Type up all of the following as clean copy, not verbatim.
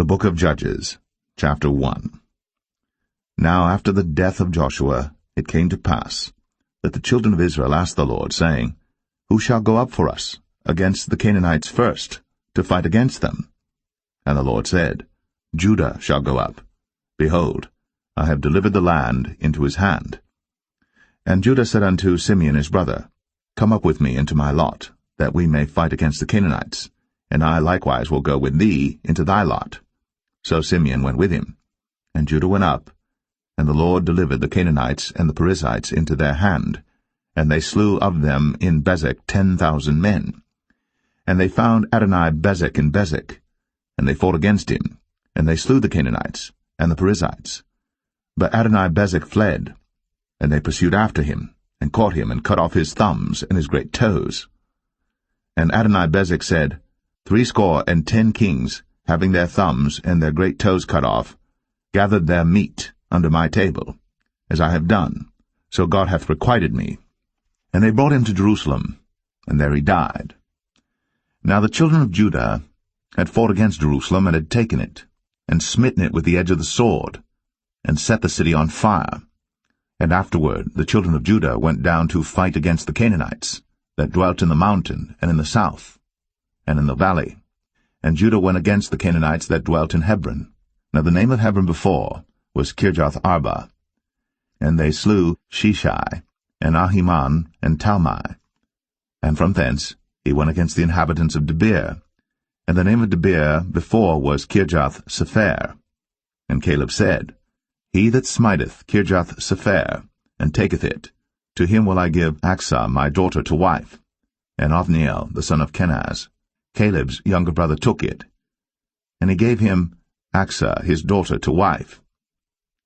The Book of Judges, chapter 1. Now after the death of Joshua, it came to pass that the children of Israel asked the Lord, saying, Who shall go up for us against the Canaanites first, to fight against them? And the Lord said, Judah shall go up. Behold, I have delivered the land into his hand. And Judah said unto Simeon his brother, Come up with me into my lot, that we may fight against the Canaanites, and I likewise will go with thee into thy lot. So Simeon went with him, and Judah went up, and the Lord delivered the Canaanites and the Perizzites into their hand, and they slew of them in Bezek 10,000 men. And they found Adoni-Bezek in Bezek, and they fought against him, and they slew the Canaanites and the Perizzites. But Adoni-Bezek fled, and they pursued after him, and caught him, and cut off his thumbs and his great toes. And Adoni-Bezek said, 70 kings, having their thumbs and their great toes cut off, gathered their meat under my table. As I have done, so God hath requited me. And they brought him to Jerusalem, and there he died. Now the children of Judah had fought against Jerusalem, and had taken it, and smitten it with the edge of the sword, and set the city on fire. And afterward the children of Judah went down to fight against the Canaanites, that dwelt in the mountain, and in the south, and in the valley. And Judah went against the Canaanites that dwelt in Hebron. Now the name of Hebron before was Kirjath-Arba. And they slew Sheshai, and Ahiman, and Talmai. And from thence he went against the inhabitants of Debir. And the name of Debir before was Kirjath-Sepher. And Caleb said, He that smiteth Kirjath-Sepher, and taketh it, to him will I give Achsah my daughter to wife. And Othniel the son of Kenaz, Caleb's younger brother, took it. And he gave him Achsah his daughter to wife.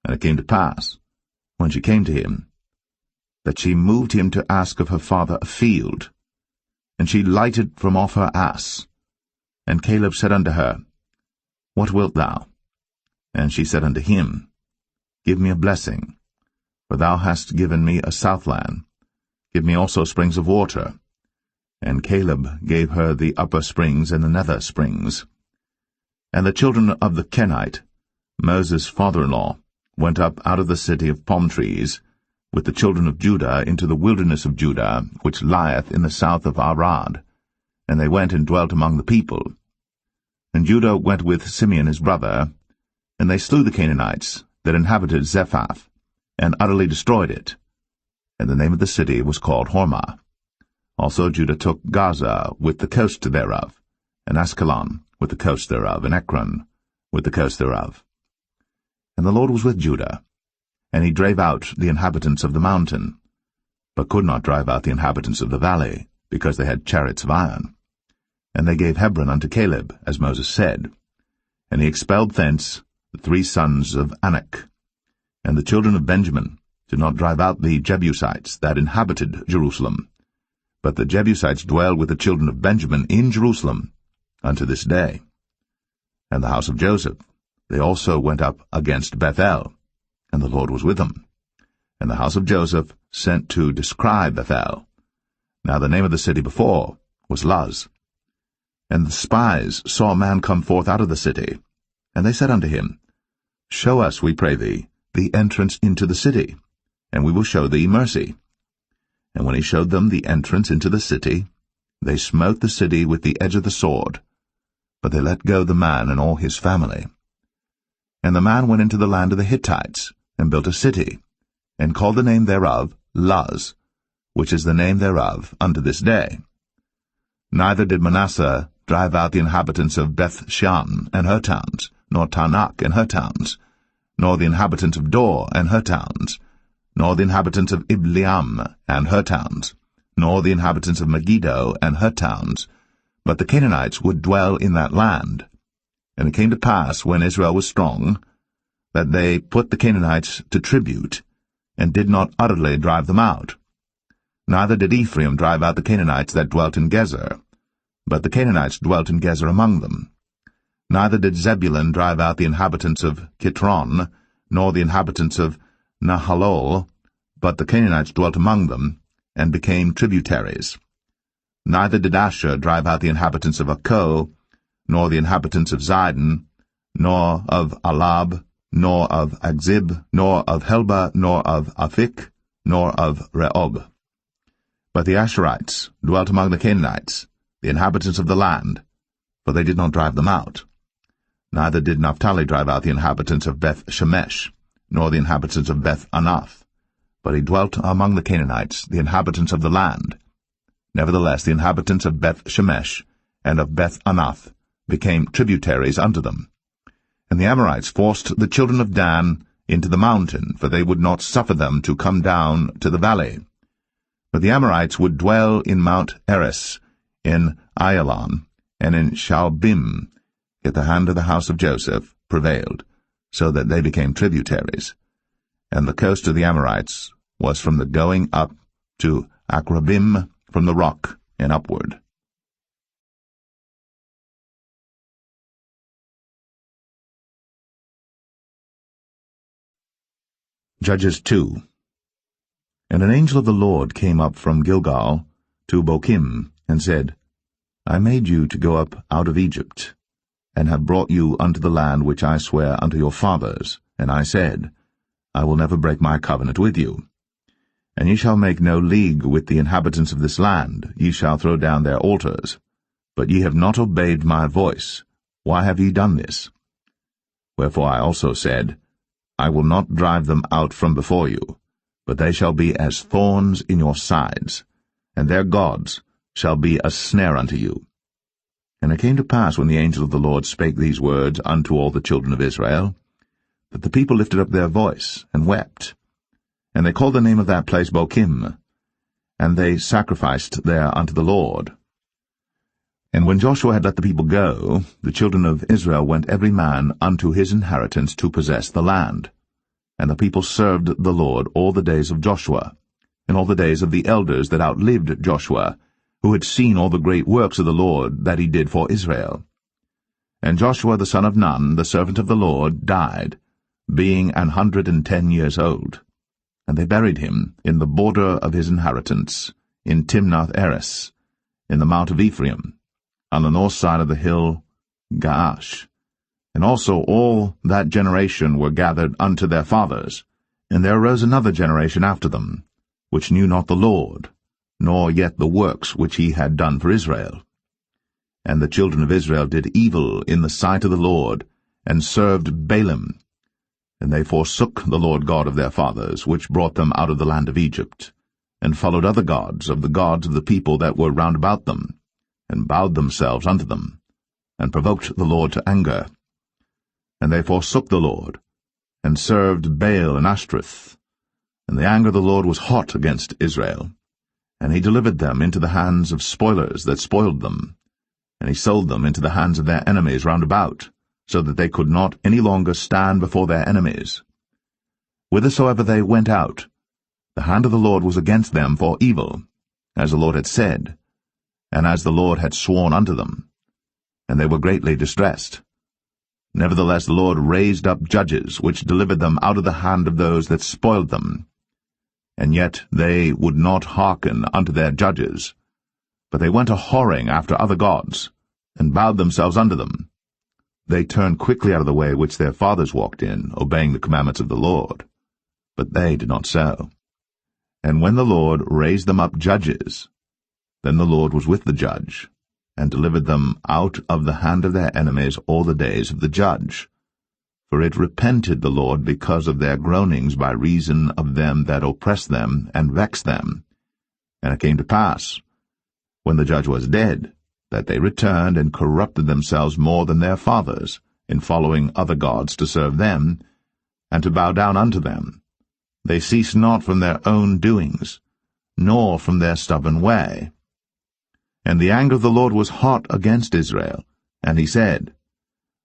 And it came to pass, when she came to him, that she moved him to ask of her father a field. And she lighted from off her ass. And Caleb said unto her, What wilt thou? And she said unto him, Give me a blessing, for thou hast given me a southland. Give me also springs of water. And Caleb gave her the upper springs and the nether springs. And the children of the Kenite, Moses' father-in-law, went up out of the city of palm trees, with the children of Judah into the wilderness of Judah, which lieth in the south of Arad. And they went and dwelt among the people. And Judah went with Simeon his brother, and they slew the Canaanites that inhabited Zephath, and utterly destroyed it. And the name of the city was called Hormah. Also Judah took Gaza with the coast thereof, and Askelon with the coast thereof, and Ekron with the coast thereof. And the Lord was with Judah, and he drave out the inhabitants of the mountain, but could not drive out the inhabitants of the valley, because they had chariots of iron. And they gave Hebron unto Caleb, as Moses said. And he expelled thence the 3 sons of Anak. And the children of Benjamin did not drive out the Jebusites that inhabited Jerusalem, but the Jebusites dwell with the children of Benjamin in Jerusalem unto this day. And the house of Joseph, they also went up against Bethel, and the Lord was with them. And the house of Joseph sent to describe Bethel. Now the name of the city before was Luz. And the spies saw a man come forth out of the city, and they said unto him, Show us, we pray thee, the entrance into the city, and we will show thee mercy. And when he showed them the entrance into the city, they smote the city with the edge of the sword, but they let go the man and all his family. And the man went into the land of the Hittites, and built a city, and called the name thereof Luz, which is the name thereof unto this day. Neither did Manasseh drive out the inhabitants of Beth-shan and her towns, nor Tanakh and her towns, nor the inhabitants of Dor and her towns, nor the inhabitants of Ibleam and her towns, nor the inhabitants of Megiddo and her towns, but the Canaanites would dwell in that land. And it came to pass, when Israel was strong, that they put the Canaanites to tribute, and did not utterly drive them out. Neither did Ephraim drive out the Canaanites that dwelt in Gezer, but the Canaanites dwelt in Gezer among them. Neither did Zebulun drive out the inhabitants of Kitron, nor the inhabitants of Nahalol, but the Canaanites dwelt among them, and became tributaries. Neither did Asher drive out the inhabitants of Akko, nor the inhabitants of Zidon, nor of Alab, nor of Agzib, nor of Helba, nor of Aphik, nor of Rehob. But the Asherites dwelt among the Canaanites, the inhabitants of the land, for they did not drive them out. Neither did Naphtali drive out the inhabitants of Beth-Shemesh, nor the inhabitants of Beth-Anath, but he dwelt among the Canaanites, the inhabitants of the land. Nevertheless the inhabitants of Beth-Shemesh and of Beth-Anath became tributaries unto them. And the Amorites forced the children of Dan into the mountain, for they would not suffer them to come down to the valley. But the Amorites would dwell in Mount Eres, in Ayalon, and in Shaalbim, yet the hand of the house of Joseph prevailed, so that they became tributaries. And the coast of the Amorites was from the going up to Akrabim, from the rock and upward. Judges 2. And an angel of the Lord came up from Gilgal to Bochim, and said, I made you to go up out of Egypt, and have brought you unto the land which I swear unto your fathers. And I said, I will never break my covenant with you. And ye shall make no league with the inhabitants of this land, ye shall throw down their altars. But ye have not obeyed my voice. Why have ye done this? Wherefore I also said, I will not drive them out from before you, but they shall be as thorns in your sides, and their gods shall be a snare unto you. And it came to pass, when the angel of the Lord spake these words unto all the children of Israel, that the people lifted up their voice, and wept. And they called the name of that place Bochim, and they sacrificed there unto the Lord. And when Joshua had let the people go, the children of Israel went every man unto his inheritance to possess the land. And the people served the Lord all the days of Joshua, and all the days of the elders that outlived Joshua, who had seen all the great works of the Lord that he did for Israel. And Joshua the son of Nun, the servant of the Lord, died, being 110 years old. And they buried him in the border of his inheritance, in Timnath-Eres, in the mount of Ephraim, on the north side of the hill Gaash. And also all that generation were gathered unto their fathers. And there arose another generation after them, which knew not the Lord, nor yet the works which he had done for Israel. And the children of Israel did evil in the sight of the Lord, and served Baalim. And they forsook the Lord God of their fathers, which brought them out of the land of Egypt, and followed other gods of the people that were round about them, and bowed themselves unto them, and provoked the Lord to anger. And they forsook the Lord, and served Baal and Ashtoreth. And the anger of the Lord was hot against Israel. And he delivered them into the hands of spoilers that spoiled them. And he sold them into the hands of their enemies round about, so that they could not any longer stand before their enemies. Whithersoever they went out, the hand of the Lord was against them for evil, as the Lord had said, and as the Lord had sworn unto them. And they were greatly distressed. Nevertheless the Lord raised up judges, which delivered them out of the hand of those that spoiled them. And yet they would not hearken unto their judges, but they went a-whoring after other gods, and bowed themselves unto them. They turned quickly out of the way which their fathers walked in, obeying the commandments of the Lord. But they did not so. And when the Lord raised them up judges, then the Lord was with the judge, and delivered them out of the hand of their enemies all the days of the judge. For it repented the Lord because of their groanings by reason of them that oppressed them and vexed them. And it came to pass, when the judge was dead, that they returned and corrupted themselves more than their fathers, in following other gods to serve them, and to bow down unto them. They ceased not from their own doings, nor from their stubborn way. And the anger of the Lord was hot against Israel, and he said,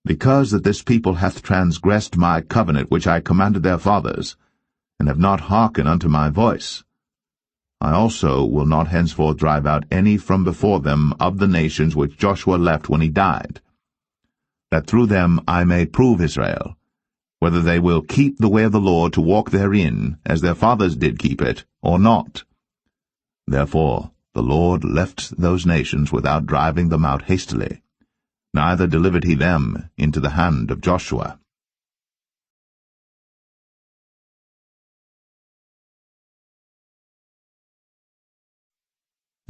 Because that this people hath transgressed my covenant which I commanded their fathers, and have not hearkened unto my voice, I also will not henceforth drive out any from before them of the nations which Joshua left when he died, that through them I may prove Israel, whether they will keep the way of the Lord to walk therein, as their fathers did keep it, or not. Therefore the Lord left those nations without driving them out hastily, neither delivered he them into the hand of Joshua.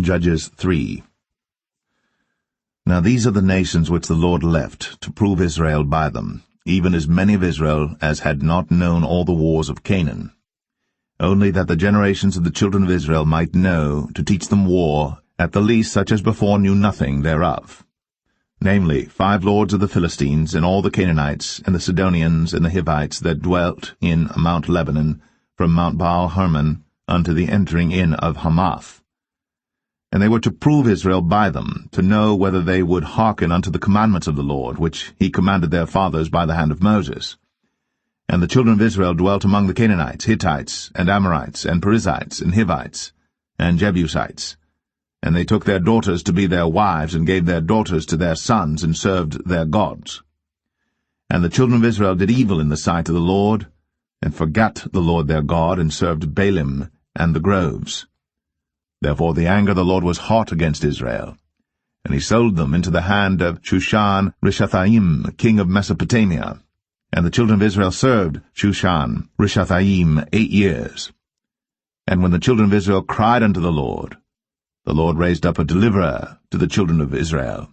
Judges 3. Now these are the nations which the Lord left, to prove Israel by them, even as many of Israel as had not known all the wars of Canaan. Only that the generations of the children of Israel might know, to teach them war, at the least such as before knew nothing thereof. Namely, 5 lords of the Philistines, and all the Canaanites, and the Sidonians, and the Hivites that dwelt in Mount Lebanon, from Mount Baal-Hermon unto the entering in of Hamath. And they were to prove Israel by them, to know whether they would hearken unto the commandments of the Lord, which he commanded their fathers by the hand of Moses. And the children of Israel dwelt among the Canaanites, Hittites, and Amorites, and Perizzites, and Hivites, and Jebusites. And they took their daughters to be their wives, and gave their daughters to their sons, and served their gods. And the children of Israel did evil in the sight of the Lord, and forgat the Lord their God, and served Baalim and the groves. Therefore the anger of the Lord was hot against Israel, and he sold them into the hand of Shushan-Rishathaim, king of Mesopotamia. And the children of Israel served Shushan-Rishathaim 8 years. And when the children of Israel cried unto the Lord raised up a deliverer to the children of Israel,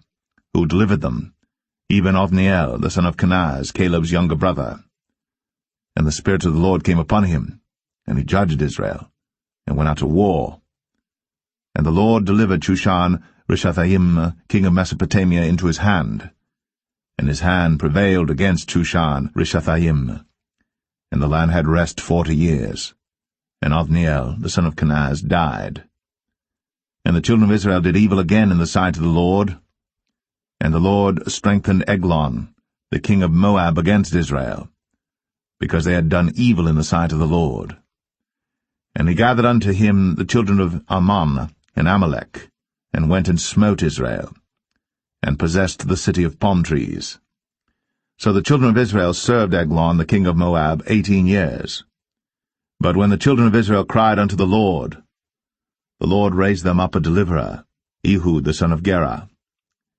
who delivered them, even Othniel, the son of Kenaz, Caleb's younger brother. And the Spirit of the Lord came upon him, and he judged Israel, and went out to war. And the Lord delivered Shushan-Rishathaim, king of Mesopotamia, into his hand. And his hand prevailed against Shushan-Rishathaim. And the land had rest 40 years. And Othniel, the son of Kenaz, died. And the children of Israel did evil again in the sight of the Lord. And the Lord strengthened Eglon, the king of Moab, against Israel, because they had done evil in the sight of the Lord. And he gathered unto him the children of Ammon and Amalek, and went and smote Israel, and possessed the city of palm trees. So the children of Israel served Eglon the king of Moab 18 years. But when the children of Israel cried unto the Lord raised them up a deliverer, Ehud the son of Gera,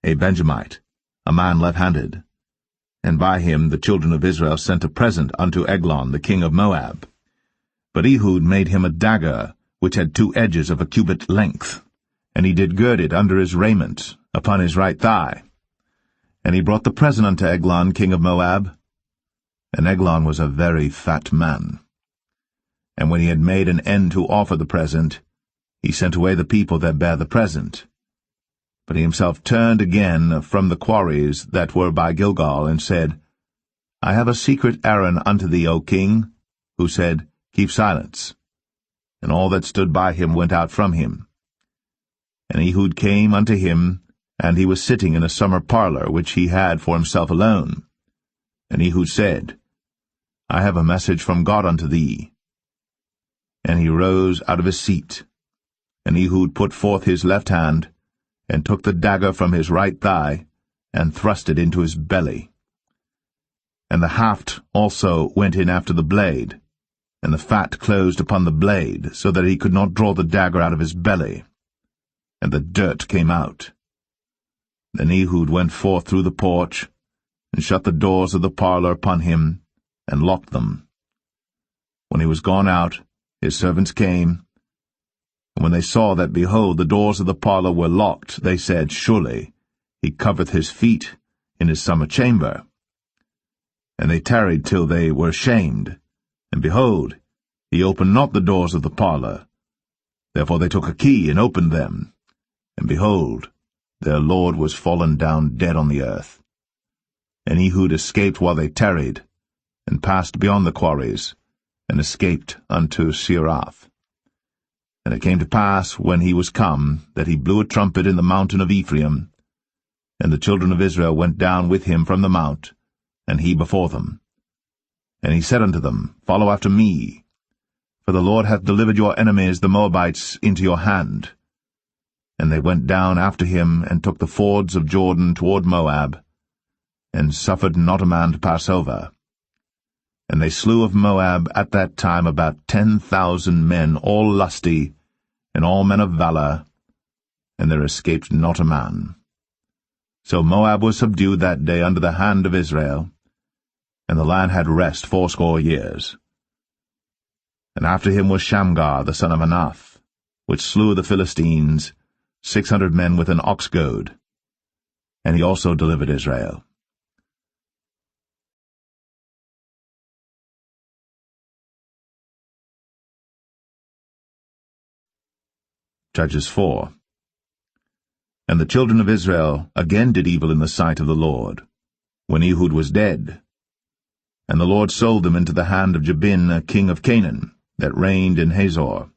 a Benjamite, a man left-handed. And by him the children of Israel sent a present unto Eglon the king of Moab. But Ehud made him a dagger, which had 2 edges of a cubit length, and he did gird it under his raiment, upon his right thigh. And he brought the present unto Eglon king of Moab. And Eglon was a very fat man. And when he had made an end to offer the present, he sent away the people that bare the present. But he himself turned again from the quarries that were by Gilgal, and said, I have a secret errand unto thee, O king, who said, Keep silence. And all that stood by him went out from him. And Ehud came unto him, and he was sitting in a summer parlor, which he had for himself alone. And Ehud said, I have a message from God unto thee. And he rose out of his seat. And Ehud put forth his left hand, and took the dagger from his right thigh, and thrust it into his belly. And the haft also went in after the blade, and the fat closed upon the blade, so that he could not draw the dagger out of his belly. And the dirt came out. Then Ehud went forth through the porch, and shut the doors of the parlor upon him, and locked them. When he was gone out, his servants came, and when they saw that, behold, the doors of the parlor were locked, they said, Surely he covereth his feet in his summer chamber. And they tarried till they were ashamed, and behold, he opened not the doors of the parlor. Therefore they took a key and opened them, and behold, their lord was fallen down dead on the earth. And Ehud escaped while they tarried, and passed beyond the quarries, and escaped unto Seirath. And it came to pass, when he was come, that he blew a trumpet in the mountain of Ephraim, and the children of Israel went down with him from the mount, and he before them. And he said unto them, Follow after me, for the Lord hath delivered your enemies the Moabites into your hand. And they went down after him, and took the fords of Jordan toward Moab, and suffered not a man to pass over. And they slew of Moab at that time about 10,000 men, all lusty, and all men of valor, and there escaped not a man. So Moab was subdued that day under the hand of Israel, and the land had rest 80 years. And after him was Shamgar the son of Anath, which slew the Philistines, 600 men with an ox goad, and he also delivered Israel. Judges 4. And the children of Israel again did evil in the sight of the Lord, when Ehud was dead. And the Lord sold them into the hand of Jabin, king of Canaan, that reigned in Hazor,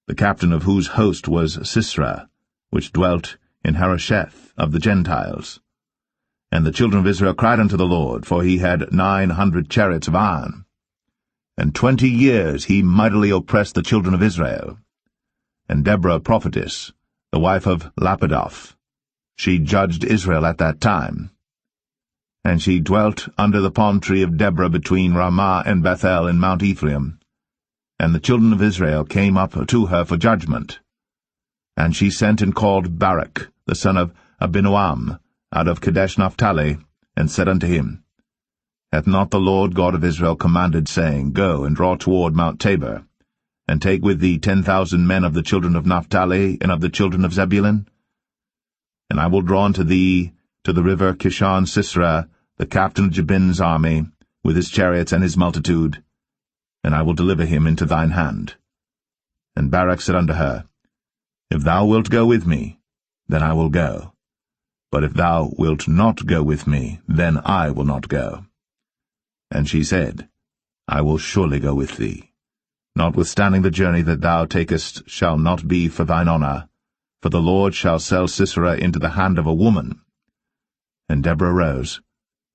the captain of whose host was Sisera, which dwelt in Harosheth of the Gentiles. And the children of Israel cried unto the Lord, for he had 900 chariots of iron. And 20 years he mightily oppressed the children of Israel. And Deborah prophetess, the wife of Lapidoth, she judged Israel at that time. And she dwelt under the palm tree of Deborah between Ramah and Bethel in Mount Ephraim. And the children of Israel came up to her for judgment. And she sent and called Barak, the son of Abinoam, out of Kadesh Naphtali, and said unto him, Hath not the Lord God of Israel commanded, saying, Go and draw toward Mount Tabor, and take with thee 10,000 men of the children of Naphtali and of the children of Zebulun? And I will draw unto thee to the river Kishon Sisera, the captain of Jabin's army, with his chariots and his multitude, and I will deliver him into thine hand. And Barak said unto her, If thou wilt go with me, then I will go. But if thou wilt not go with me, then I will not go. And she said, I will surely go with thee. Notwithstanding the journey that thou takest shall not be for thine honour, for the Lord shall sell Sisera into the hand of a woman. And Deborah rose,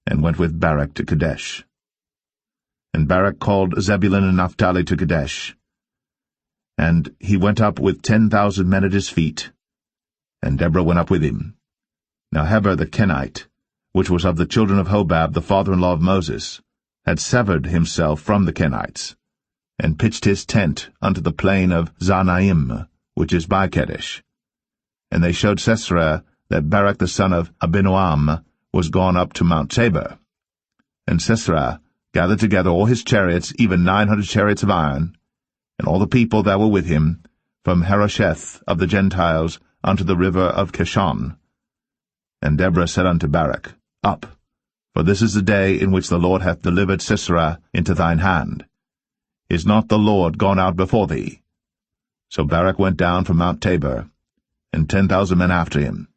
and went with Barak to Kadesh. And Barak called Zebulun and Naphtali to Kadesh. And he went up with 10,000 men at his feet, and Deborah went up with him. Now Heber the Kenite, which was of the children of Hobab the father-in-law of Moses, had severed himself from the Kenites, and pitched his tent unto the plain of Zanaim, which is by Kadesh. And they showed Sisera that Barak the son of Abinoam was gone up to Mount Tabor. And Sisera gathered together all his chariots, even 900 chariots of iron, and all the people that were with him, from Harosheth of the Gentiles unto the river of Kishon. And Deborah said unto Barak, Up, for this is the day in which the Lord hath delivered Sisera into thine hand. Is not the Lord gone out before thee? So Barak went down from Mount Tabor, and 10,000 men after him.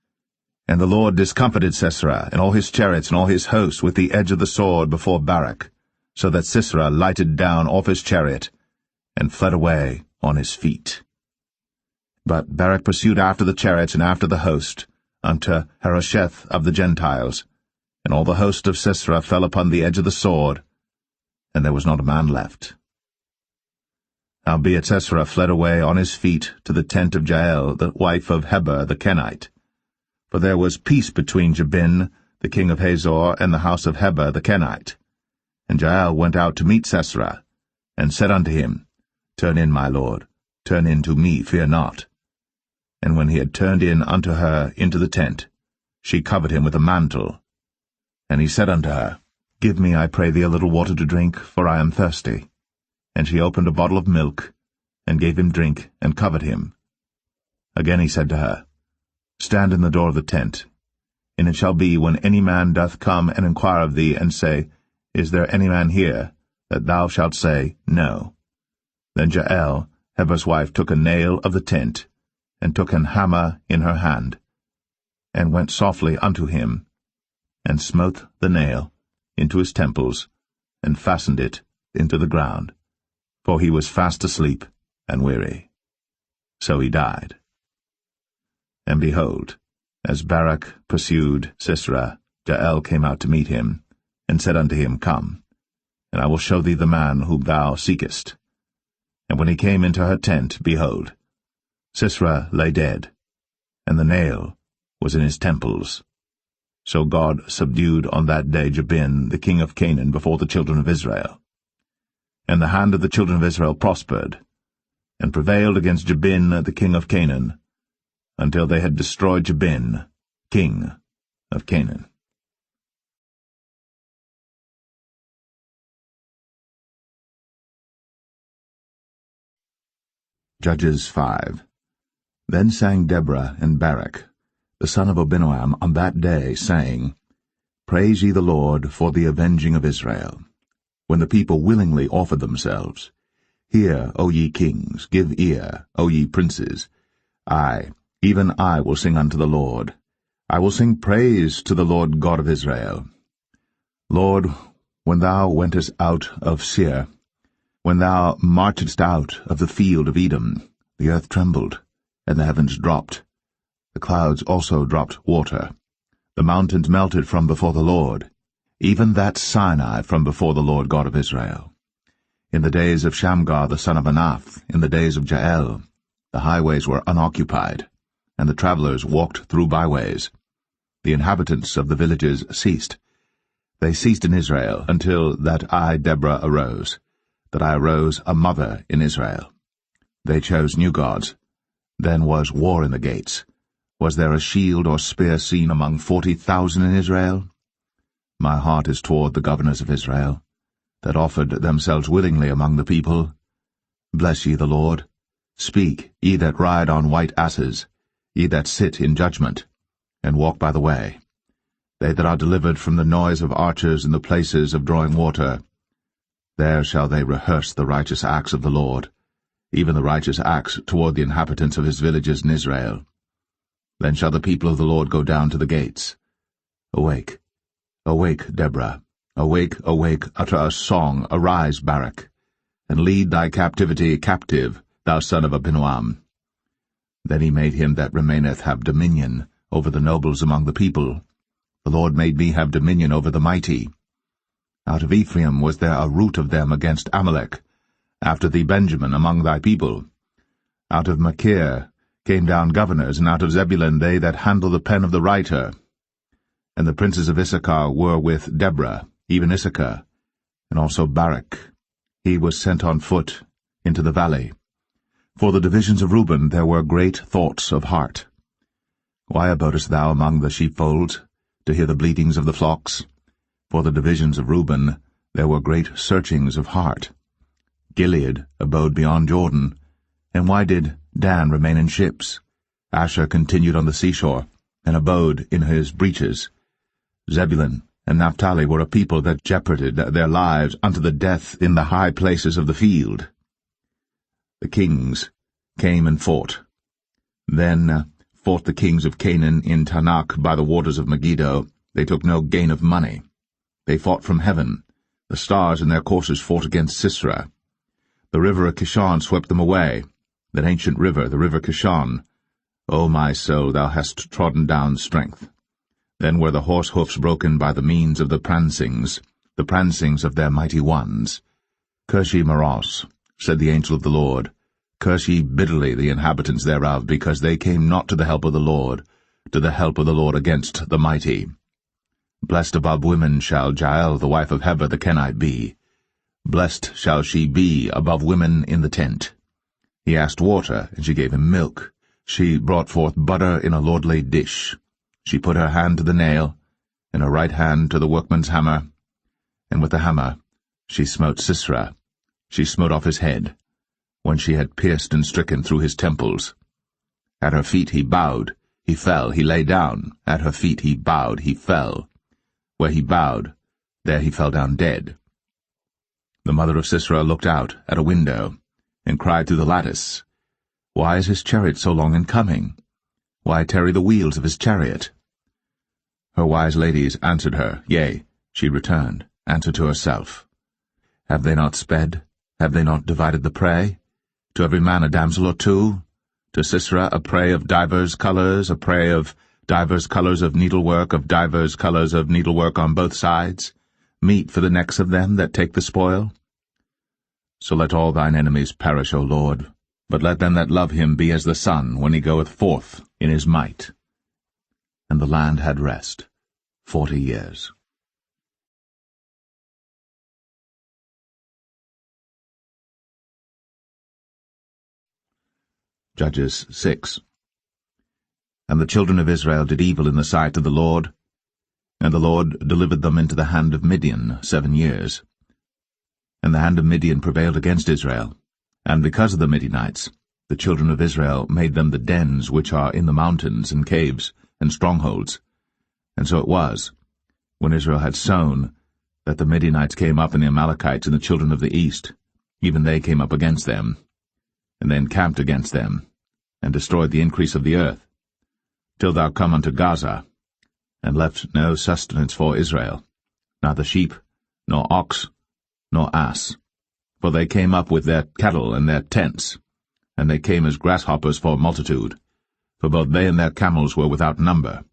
And the Lord discomfited Sisera, and all his chariots and all his host with the edge of the sword before Barak, so that Sisera lighted down off his chariot, and fled away on his feet. But Barak pursued after the chariots and after the host, unto Harosheth of the Gentiles, and all the host of Sisera fell upon the edge of the sword, and there was not a man left. Howbeit Sisera fled away on his feet to the tent of Jael, the wife of Heber the Kenite. For there was peace between Jabin, the king of Hazor, and the house of Heber the Kenite. And Jael went out to meet Sisera, and said unto him, Turn in, my lord, turn in to me, fear not. And when he had turned in unto her into the tent, she covered him with a mantle. And he said unto her, Give me, I pray thee, a little water to drink, for I am thirsty. And she opened a bottle of milk, and gave him drink, and covered him. Again he said to her, Stand in the door of the tent. And it shall be, when any man doth come and inquire of thee, and say, Is there any man here? That thou shalt say, No. Then Jael, Heber's wife, took a nail of the tent, and took an hammer in her hand, and went softly unto him, and smote the nail into his temples, and fastened it into the ground. For he was fast asleep and weary. So he died. And behold, as Barak pursued Sisera, Jael came out to meet him, and said unto him, Come, and I will show thee the man whom thou seekest. And when he came into her tent, behold, Sisera lay dead, and the nail was in his temples. So God subdued on that day Jabin, the king of Canaan, before the children of Israel. And the hand of the children of Israel prospered, and prevailed against Jabin, the king of Canaan, until they had destroyed Jabin, king of Canaan. Judges 5. Then sang Deborah and Barak, the son of Abinoam, on that day, saying, Praise ye the Lord for the avenging of Israel, when the people willingly offered themselves. Hear, O ye kings, give ear, O ye princes. I, even I, will sing unto the Lord. I will sing praise to the Lord God of Israel. Lord, when thou wentest out of Seir, when thou marchedst out of the field of Edom, the earth trembled, and the heavens dropped. The clouds also dropped water. The mountains melted from before the Lord, even that Sinai from before the Lord God of Israel. In the days of Shamgar the son of Anath, in the days of Jael, the highways were unoccupied, and the travelers walked through byways. The inhabitants of the villages ceased. They ceased in Israel until that I, Deborah, arose, that I arose a mother in Israel. They chose new gods. Then was war in the gates. Was there a shield or spear seen among 40,000 in Israel? My heart is toward the governors of Israel, that offered themselves willingly among the people. Bless ye the Lord. Speak, ye that ride on white asses, ye that sit in judgment, and walk by the way. They that are delivered from the noise of archers in the places of drawing water, there shall they rehearse the righteous acts of the Lord, even the righteous acts toward the inhabitants of his villages in Israel. Then shall the people of the Lord go down to the gates. Awake, awake, Deborah. Awake, awake, utter a song, arise, Barak, and lead thy captivity captive, thou son of Abinoam. Then he made him that remaineth have dominion over the nobles among the people. The Lord made me have dominion over the mighty. Out of Ephraim was there a root of them against Amalek, after thee Benjamin among thy people. Out of Machir came down governors, and out of Zebulun they that handle the pen of the writer. And the princes of Issachar were with Deborah, even Issachar, and also Barak. He was sent on foot into the valley. For the divisions of Reuben there were great thoughts of heart. Why abodest thou among the sheepfolds, to hear the bleatings of the flocks? For the divisions of Reuben there were great searchings of heart. Gilead abode beyond Jordan. And why did Dan remain in ships? Asher continued on the seashore, and abode in his breaches. Zebulun and Naphtali were a people that jeoparded their lives unto the death in the high places of the field. The kings came and fought. Then fought the kings of Canaan in Tanakh by the waters of Megiddo. They took no gain of money. They fought from heaven. The stars in their courses fought against Sisera. The river of Kishon swept them away, that ancient river, the river Kishon. O my soul, thou hast trodden down strength. Then were the horse hoofs broken by the means of the prancings of their mighty ones. Curse ye Maros, said the angel of the Lord. Curse ye bitterly the inhabitants thereof, because they came not to the help of the Lord, against the mighty. Blessed above women shall Jael the wife of Heber the Kenite be. Blessed shall she be above women in the tent. He asked water, and she gave him milk. She brought forth butter in a lordly dish. She put her hand to the nail, and her right hand to the workman's hammer, and with the hammer she smote Sisera. She smote off his head, when she had pierced and stricken through his temples. At her feet he bowed, he fell, he lay down. At her feet he bowed, he fell. Where he bowed, there he fell down dead. The mother of Sisera looked out at a window, and cried through the lattice, Why is his chariot so long in coming? Why tarry the wheels of his chariot? Her wise ladies answered her, yea, she returned, answered to herself. Have they not sped? Have they not divided the prey? To every man a damsel or two? To Sisera a prey of divers colours, a prey of divers colours of needlework, of divers colours of needlework on both sides, meat for the necks of them that take the spoil? So let all thine enemies perish, O Lord, but let them that love him be as the sun when he goeth forth in his might. And the land had rest 40 years. Judges 6. And the children of Israel did evil in the sight of the Lord. And the Lord delivered them into the hand of Midian 7 years. And the hand of Midian prevailed against Israel, and because of the Midianites, the children of Israel made them the dens which are in the mountains and caves and strongholds. And so it was, when Israel had sown, that the Midianites came up, and the Amalekites and the children of the east, even they came up against them, and they encamped against them, and destroyed the increase of the earth, till thou come unto Gaza, and left no sustenance for Israel, neither sheep, nor ox, nor ass. For they came up with their cattle and their tents, and they came as grasshoppers for multitude, for both they and their camels were without number.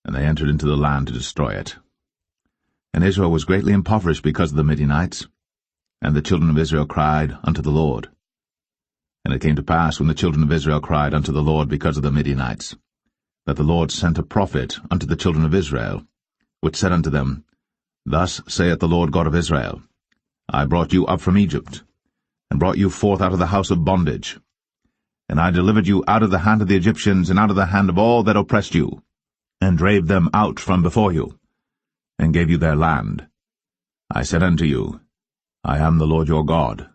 And they entered into the land to destroy it. And Israel was greatly impoverished because of the Midianites, and the children of Israel cried unto the Lord. And it came to pass, when the children of Israel cried unto the Lord because of the Midianites, that the Lord sent a prophet unto the children of Israel, which said unto them, Thus saith the Lord God of Israel, I brought you up from Egypt, and brought you forth out of the house of bondage. And I delivered you out of the hand of the Egyptians, and out of the hand of all that oppressed you, and drave them out from before you, and gave you their land. I said unto you, I am the Lord your God.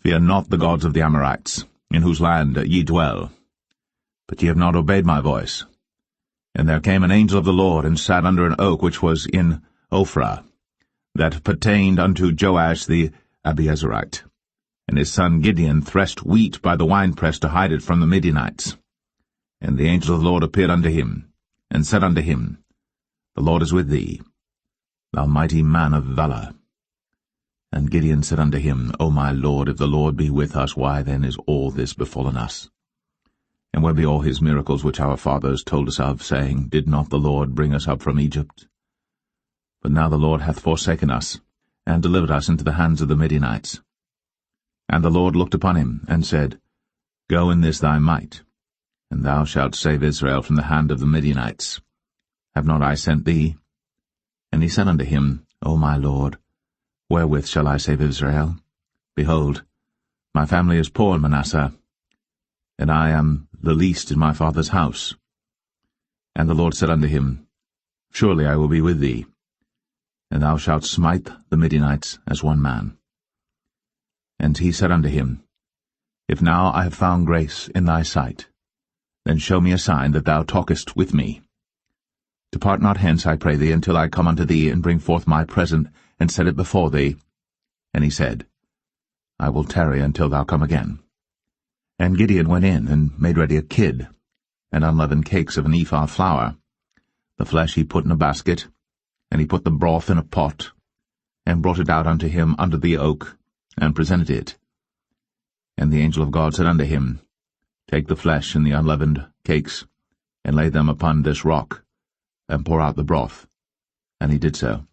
Fear not the gods of the Amorites, in whose land ye dwell. But ye have not obeyed my voice. And there came an angel of the Lord, and sat under an oak which was in Ophrah, that pertained unto Joash the Abiezrite. And his son Gideon threshed wheat by the winepress to hide it from the Midianites. And the angel of the Lord appeared unto him, and said unto him, The Lord is with thee, thou mighty man of valour. And Gideon said unto him, O my Lord, if the Lord be with us, why then is all this befallen us? And where be all his miracles which our fathers told us of, saying, Did not the Lord bring us up from Egypt? But now the Lord hath forsaken us, and delivered us into the hands of the Midianites. And the Lord looked upon him, and said, Go in this thy might, and thou shalt save Israel from the hand of the Midianites. Have not I sent thee? And he said unto him, O my Lord, wherewith shall I save Israel? Behold, my family is poor in Manasseh, and I am the least in my father's house. And the Lord said unto him, Surely I will be with thee, and thou shalt smite the Midianites as one man. And he said unto him, If now I have found grace in thy sight, then show me a sign that thou talkest with me. Depart not hence, I pray thee, until I come unto thee, and bring forth my present, and set it before thee. And he said, I will tarry until thou come again. And Gideon went in, and made ready a kid, and unleavened cakes of an ephah flour. The flesh he put in a basket, and he put the broth in a pot, and brought it out unto him under the oak, and presented it. And the angel of God said unto him, Take the flesh and the unleavened cakes, and lay them upon this rock, and pour out the broth. And he did so.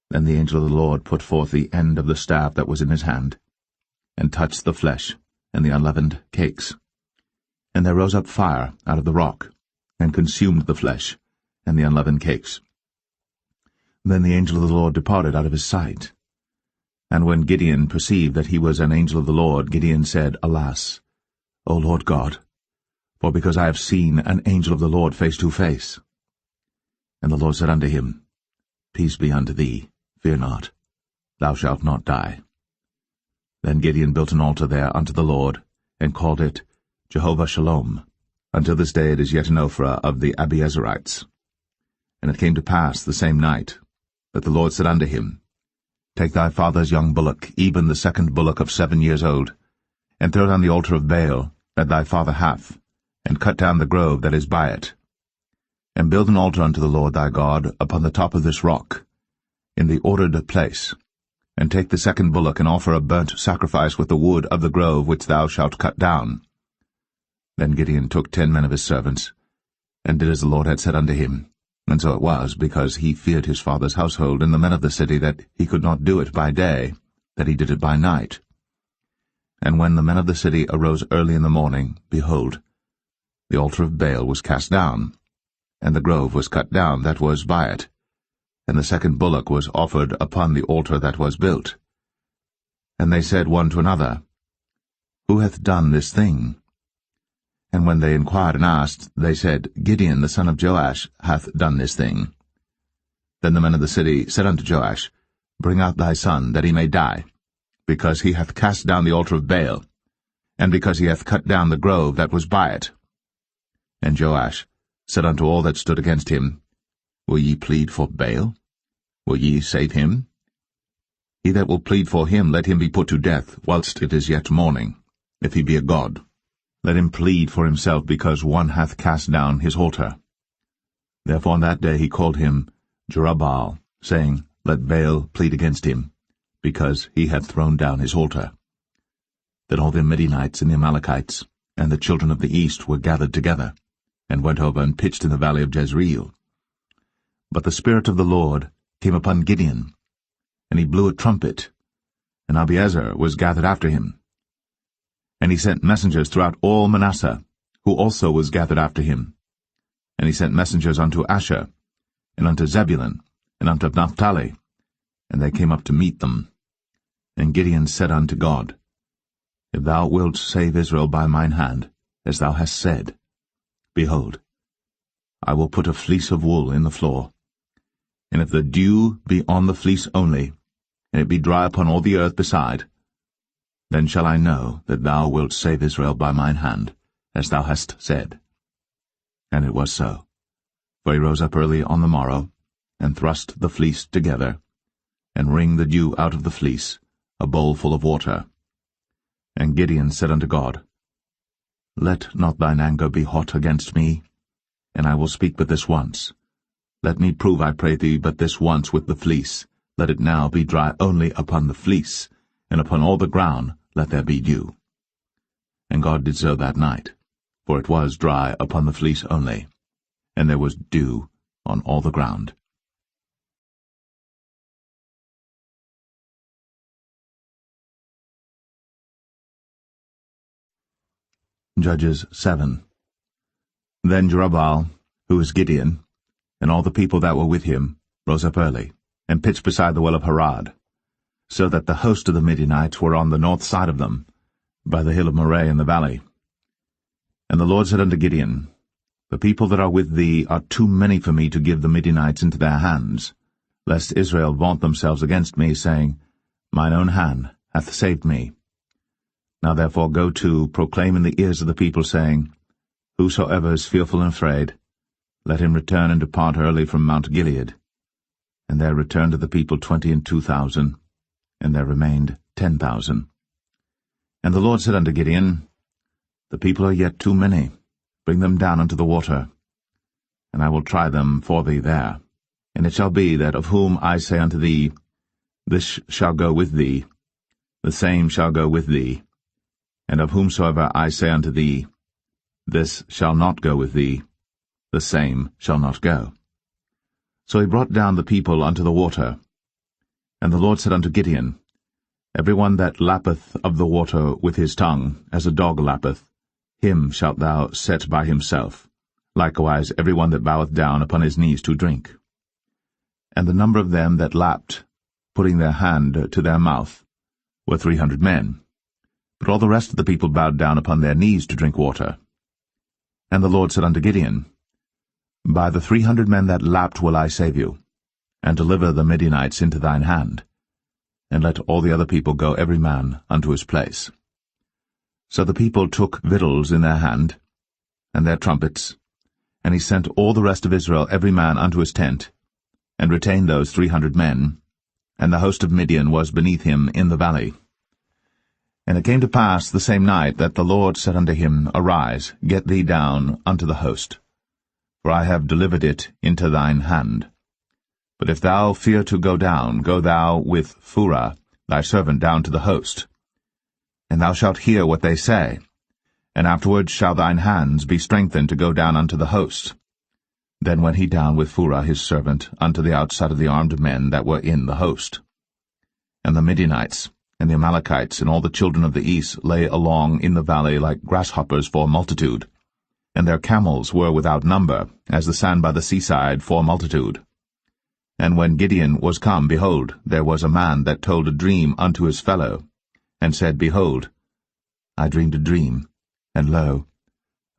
Then the angel of the Lord put forth the end of the staff that was in his hand, and touched the flesh and the unleavened cakes. And there rose up fire out of the rock, and consumed the flesh and the unleavened cakes. Then the angel of the Lord departed out of his sight. And when Gideon perceived that he was an angel of the Lord, Gideon said, Alas, O Lord God, for because I have seen an angel of the Lord face to face. And the Lord said unto him, Peace be unto thee, fear not, thou shalt not die. Then Gideon built an altar there unto the Lord, and called it Jehovah Shalom. Until this day it is yet in Ophrah of the Abiezrites. And it came to pass the same night that the Lord said unto him, Take thy father's young bullock, even the second bullock of 7 years old, and throw down the altar of Baal that thy father hath, and cut down the grove that is by it. And build an altar unto the Lord thy God upon the top of this rock, in the ordered place, and take the second bullock, and offer a burnt sacrifice with the wood of the grove which thou shalt cut down. Then Gideon took 10 men of his servants, and did as the Lord had said unto him. And so it was, because he feared his father's household and the men of the city, that he could not do it by day, that he did it by night. And when the men of the city arose early in the morning, behold, the altar of Baal was cast down, and the grove was cut down that was by it, and the second bullock was offered upon the altar that was built. And they said one to another, Who hath done this thing? And when they inquired and asked, they said, Gideon the son of Joash hath done this thing. Then the men of the city said unto Joash, Bring out thy son, that he may die, because he hath cast down the altar of Baal, and because he hath cut down the grove that was by it. And Joash said unto all that stood against him, Will ye plead for Baal? Will ye save him? He that will plead for him, let him be put to death, whilst it is yet morning, if he be a god. Let him plead for himself, because one hath cast down his altar. Therefore on that day he called him Jerubbaal, saying, Let Baal plead against him, because he hath thrown down his altar. Then all the Midianites and the Amalekites and the children of the east were gathered together, and went over and pitched in the valley of Jezreel. But the Spirit of the Lord came upon Gideon, and he blew a trumpet, and Abiezer was gathered after him. And he sent messengers throughout all Manasseh, who also was gathered after him. And he sent messengers unto Asher, and unto Zebulun, and unto Naphtali, and they came up to meet them. And Gideon said unto God, If thou wilt save Israel by mine hand, as thou hast said, behold, I will put a fleece of wool in the floor. And if the dew be on the fleece only, and it be dry upon all the earth beside, then shall I know that thou wilt save Israel by mine hand, as thou hast said. And it was so. For he rose up early on the morrow, and thrust the fleece together, and wringed the dew out of the fleece, a bowl full of water. And Gideon said unto God, Let not thine anger be hot against me, and I will speak but this once. Let me prove, I pray thee, but this once with the fleece. Let it now be dry only upon the fleece, and upon all the ground let there be dew. And God did so that night, for it was dry upon the fleece only, and there was dew on all the ground. Judges 7. Then Jerubbaal, who was Gideon, and all the people that were with him, rose up early, and pitched beside the well of Harad, so that the host of the Midianites were on the north side of them, by the hill of Moreh in the valley. And the Lord said unto Gideon, The people that are with thee are too many for me to give the Midianites into their hands, lest Israel vaunt themselves against me, saying, Mine own hand hath saved me. Now therefore go to, proclaim in the ears of the people, saying, Whosoever is fearful and afraid, let him return and depart early from Mount Gilead. And there returned to the people 22,000, and there remained 10,000. And the Lord said unto Gideon, The people are yet too many. Bring them down unto the water, and I will try them for thee there. And it shall be that of whom I say unto thee, This shall go with thee, the same shall go with thee. And of whomsoever I say unto thee, This shall not go with thee, the same shall not go. So he brought down the people unto the water. And the Lord said unto Gideon, Every one that lappeth of the water with his tongue, as a dog lappeth, him shalt thou set by himself, likewise every one that boweth down upon his knees to drink. And the number of them that lapped, putting their hand to their mouth, were 300 men. But all the rest of the people bowed down upon their knees to drink water. And the Lord said unto Gideon, By the 300 men that lapped will I save you, and deliver the Midianites into thine hand, and let all the other people go every man unto his place. So the people took victuals in their hand, and their trumpets, and he sent all the rest of Israel every man unto his tent, and retained those 300 men, and the host of Midian was beneath him in the valley. And it came to pass the same night that the Lord said unto him, Arise, get thee down unto the host, for I have delivered it into thine hand. But if thou fear to go down, go thou with Phurah thy servant down to the host. And thou shalt hear what they say, and afterward shall thine hands be strengthened to go down unto the host. Then went he down with Phurah his servant unto the outside of the armed men that were in the host. And the Midianites, and the Amalekites, and all the children of the east lay along in the valley like grasshoppers for multitude, and their camels were without number, as the sand by the seaside for multitude. And when Gideon was come, behold, there was a man that told a dream unto his fellow, and said, Behold, I dreamed a dream, and lo,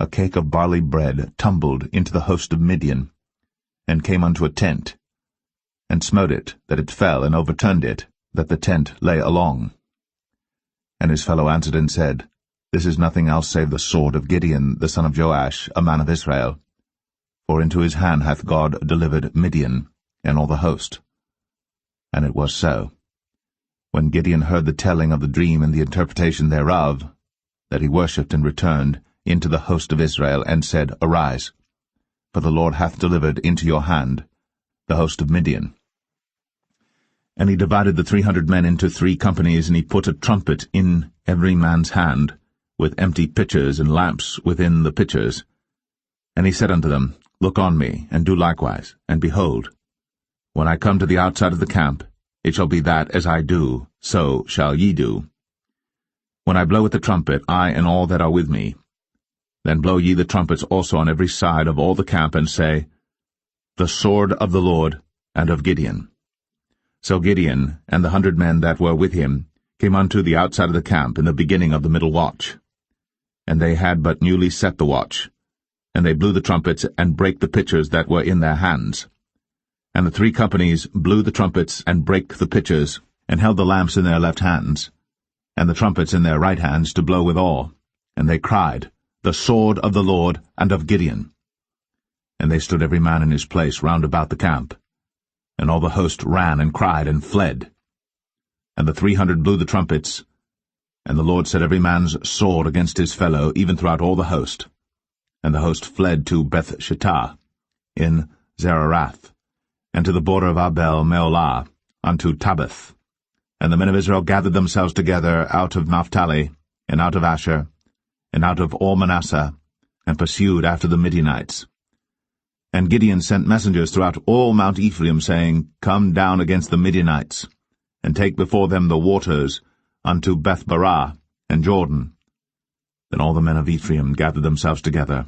a cake of barley bread tumbled into the host of Midian, and came unto a tent, and smote it, that it fell, and overturned it, that the tent lay along. And his fellow answered and said, This is nothing else save the sword of Gideon, the son of Joash, a man of Israel. For into his hand hath God delivered Midian, and all the host. And it was so. When Gideon heard the telling of the dream and the interpretation thereof, that he worshipped and returned into the host of Israel, and said, Arise, for the Lord hath delivered into your hand the host of Midian. And he divided the 300 men into 3 companies, and he put a trumpet in every man's hand, with empty pitchers and lamps within the pitchers. And he said unto them, Look on me, and do likewise, and behold, when I come to the outside of the camp, it shall be that as I do, so shall ye do. When I blow with the trumpet, I and all that are with me, then blow ye the trumpets also on every side of all the camp, and say, The sword of the Lord and of Gideon. So Gideon and the 100 men that were with him came unto the outside of the camp in the beginning of the middle watch. And they had but newly set the watch, and they blew the trumpets, and brake the pitchers that were in their hands. And the 3 companies blew the trumpets, and brake the pitchers, and held the lamps in their left hands, and the trumpets in their right hands to blow withal. And they cried, The sword of the Lord and of Gideon. And they stood every man in his place round about the camp. And all the host ran and cried and fled. And the 300 blew the trumpets, and the Lord set every man's sword against his fellow, even throughout all the host. And the host fled to Beth-shittah in Zererath, and to the border of Abel-meholah, unto Tabbath. And the men of Israel gathered themselves together out of Naphtali, and out of Asher, and out of all Manasseh, and pursued after the Midianites. And Gideon sent messengers throughout all Mount Ephraim, saying, Come down against the Midianites, and take before them the waters unto Beth-barah and Jordan. Then all the men of Ephraim gathered themselves together,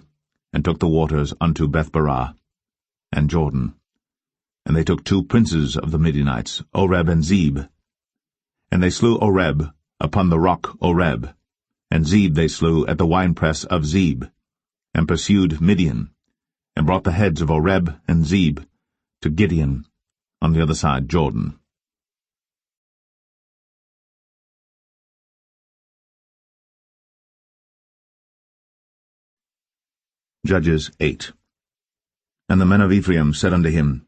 and took the waters unto Beth-barah and Jordan. And they took 2 princes of the Midianites, Oreb and Zeb. And they slew Oreb upon the rock Oreb, and Zeb they slew at the winepress of Zeb, and pursued Midian, and brought the heads of Oreb and Zeb to Gideon on the other side Jordan. Judges 8. And the men of Ephraim said unto him,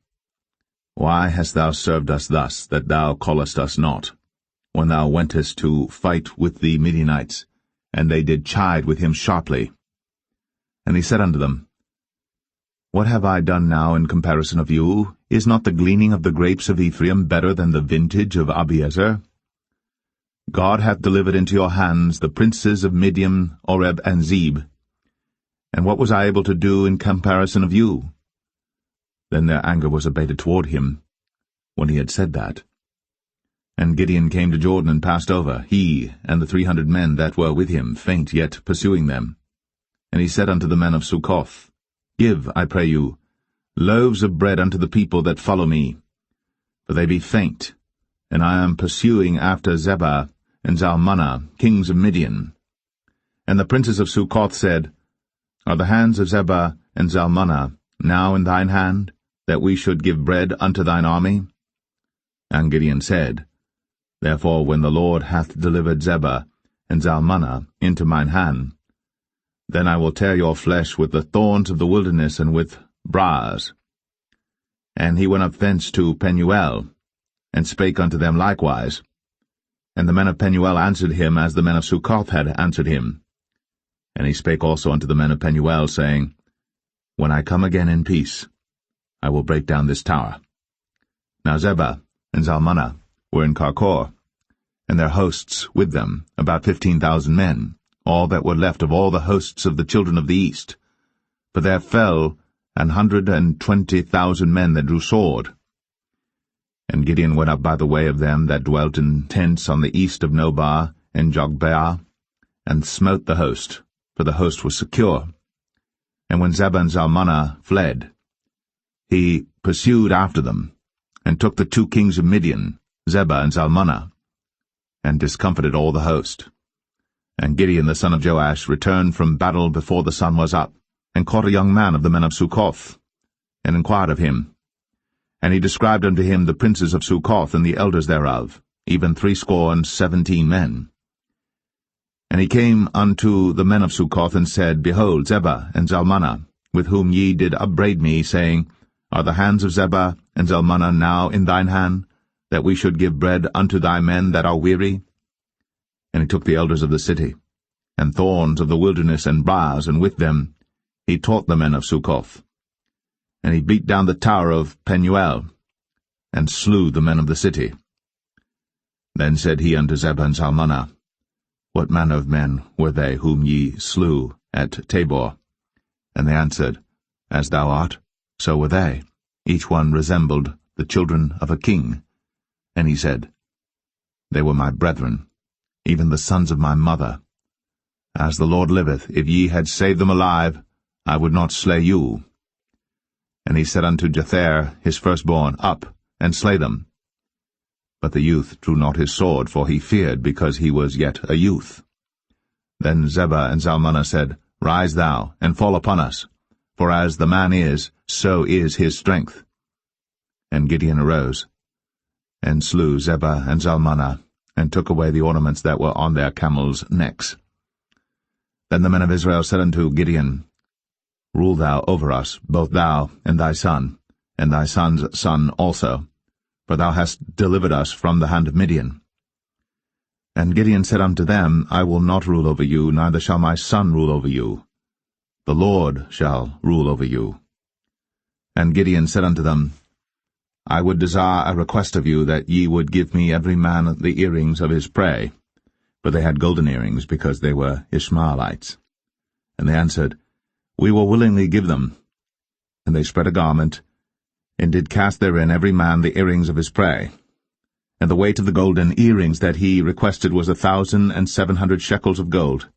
Why hast thou served us thus, that thou callest us not, when thou wentest to fight with the Midianites? And they did chide with him sharply. And he said unto them, What have I done now in comparison of you? Is not the gleaning of the grapes of Ephraim better than the vintage of Abiezer? God hath delivered into your hands the princes of Midian, Oreb, and Zeb. And what was I able to do in comparison of you? Then their anger was abated toward him, when he had said that. And Gideon came to Jordan and passed over, he and the 300 men that were with him, faint yet pursuing them. And he said unto the men of Succoth, Give, I pray you, loaves of bread unto the people that follow me, for they be faint, and I am pursuing after Zebah and Zalmunna, kings of Midian. And the princes of Succoth said, Are the hands of Zebah and Zalmunna now in thine hand, that we should give bread unto thine army? And Gideon said, Therefore when the Lord hath delivered Zebah and Zalmunna into mine hand, then I will tear your flesh with the thorns of the wilderness and with briars. And he went up thence to Penuel, and spake unto them likewise. And the men of Penuel answered him as the men of Succoth had answered him. And he spake also unto the men of Penuel, saying, When I come again in peace, I will break down this tower. Now Zebah and Zalmunna were in Karkor, and their hosts with them, about 15,000 men, all that were left of all the hosts of the children of the east. For there fell 120,000 men that drew sword. And Gideon went up by the way of them that dwelt in tents on the east of Nobah and Jogbeah, and smote the host, for the host was secure. And when Zebah and Zalmunna fled, he pursued after them, and took the 2 kings of Midian, Zebah and Zalmunna, and discomfited all the host. And Gideon the son of Joash returned from battle before the sun was up, and caught a young man of the men of Succoth, and inquired of him. And he described unto him the princes of Succoth and the elders thereof, even 70 men. And he came unto the men of Succoth, and said, Behold, Zebah and Zalmunna, with whom ye did upbraid me, saying, Are the hands of Zebah and Zalmunna now in thine hand, that we should give bread unto thy men that are weary? And he took the elders of the city, and thorns of the wilderness, and briars, and with them he taught the men of Succoth. And he beat down the tower of Penuel, and slew the men of the city. Then said he unto Zebah and Zalmunna, What manner of men were they whom ye slew at Tabor? And they answered, As thou art, so were they. Each one resembled the children of a king. And he said, They were my brethren, even the sons of my mother. As the Lord liveth, if ye had saved them alive, I would not slay you. And he said unto Jether his firstborn, Up, and slay them. But the youth drew not his sword, for he feared, because he was yet a youth. Then Zebah and Zalmunna said, Rise thou, and fall upon us, for as the man is, so is his strength. And Gideon arose, and slew Zebah and Zalmunna, and took away the ornaments that were on their camels' necks. Then the men of Israel said unto Gideon, Rule thou over us, both thou and thy son, and thy son's son also, for thou hast delivered us from the hand of Midian. And Gideon said unto them, I will not rule over you, neither shall my son rule over you. The Lord shall rule over you. And Gideon said unto them, I would desire a request of you, that ye would give me every man the earrings of his prey. For they had golden earrings, because they were Ishmaelites. And they answered, We will willingly give them. And they spread a garment, and did cast therein every man the earrings of his prey. And the weight of the golden earrings that he requested was 1,700 shekels of gold,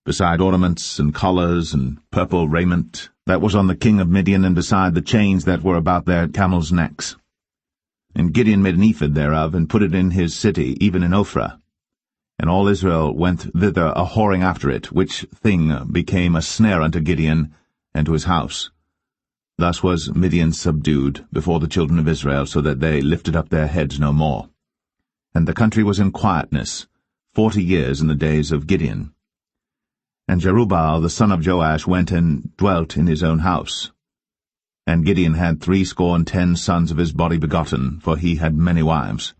beside ornaments and collars and purple raiment that was on the king of Midian, and beside the chains that were about their camels' necks. And Gideon made an ephod thereof, and put it in his city, even in Ophrah. And all Israel went thither a-whoring after it, which thing became a snare unto Gideon and to his house. Thus was Midian subdued before the children of Israel, so that they lifted up their heads no more. And the country was in quietness 40 years in the days of Gideon. And Jerubbaal the son of Joash went and dwelt in his own house. And Gideon had 70 sons of his body begotten, for he had many wives.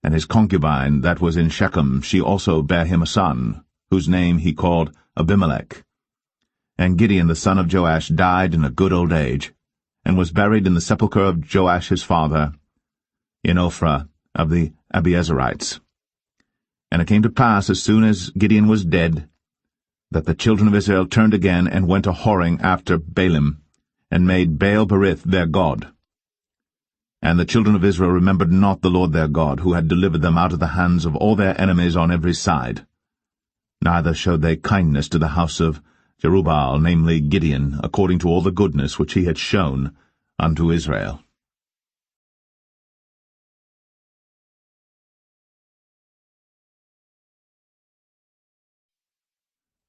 And his concubine that was in Shechem, she also bare him a son, whose name he called Abimelech. And Gideon the son of Joash died in a good old age, and was buried in the sepulchre of Joash his father, in Ophrah of the Abiezerites. And it came to pass, as soon as Gideon was dead, that the children of Israel turned again, and went a-whoring after Baalim, and made Baal-berith their god. And the children of Israel remembered not the Lord their God, who had delivered them out of the hands of all their enemies on every side. Neither showed they kindness to the house of Jerubbaal, namely Gideon, according to all the goodness which he had shown unto Israel.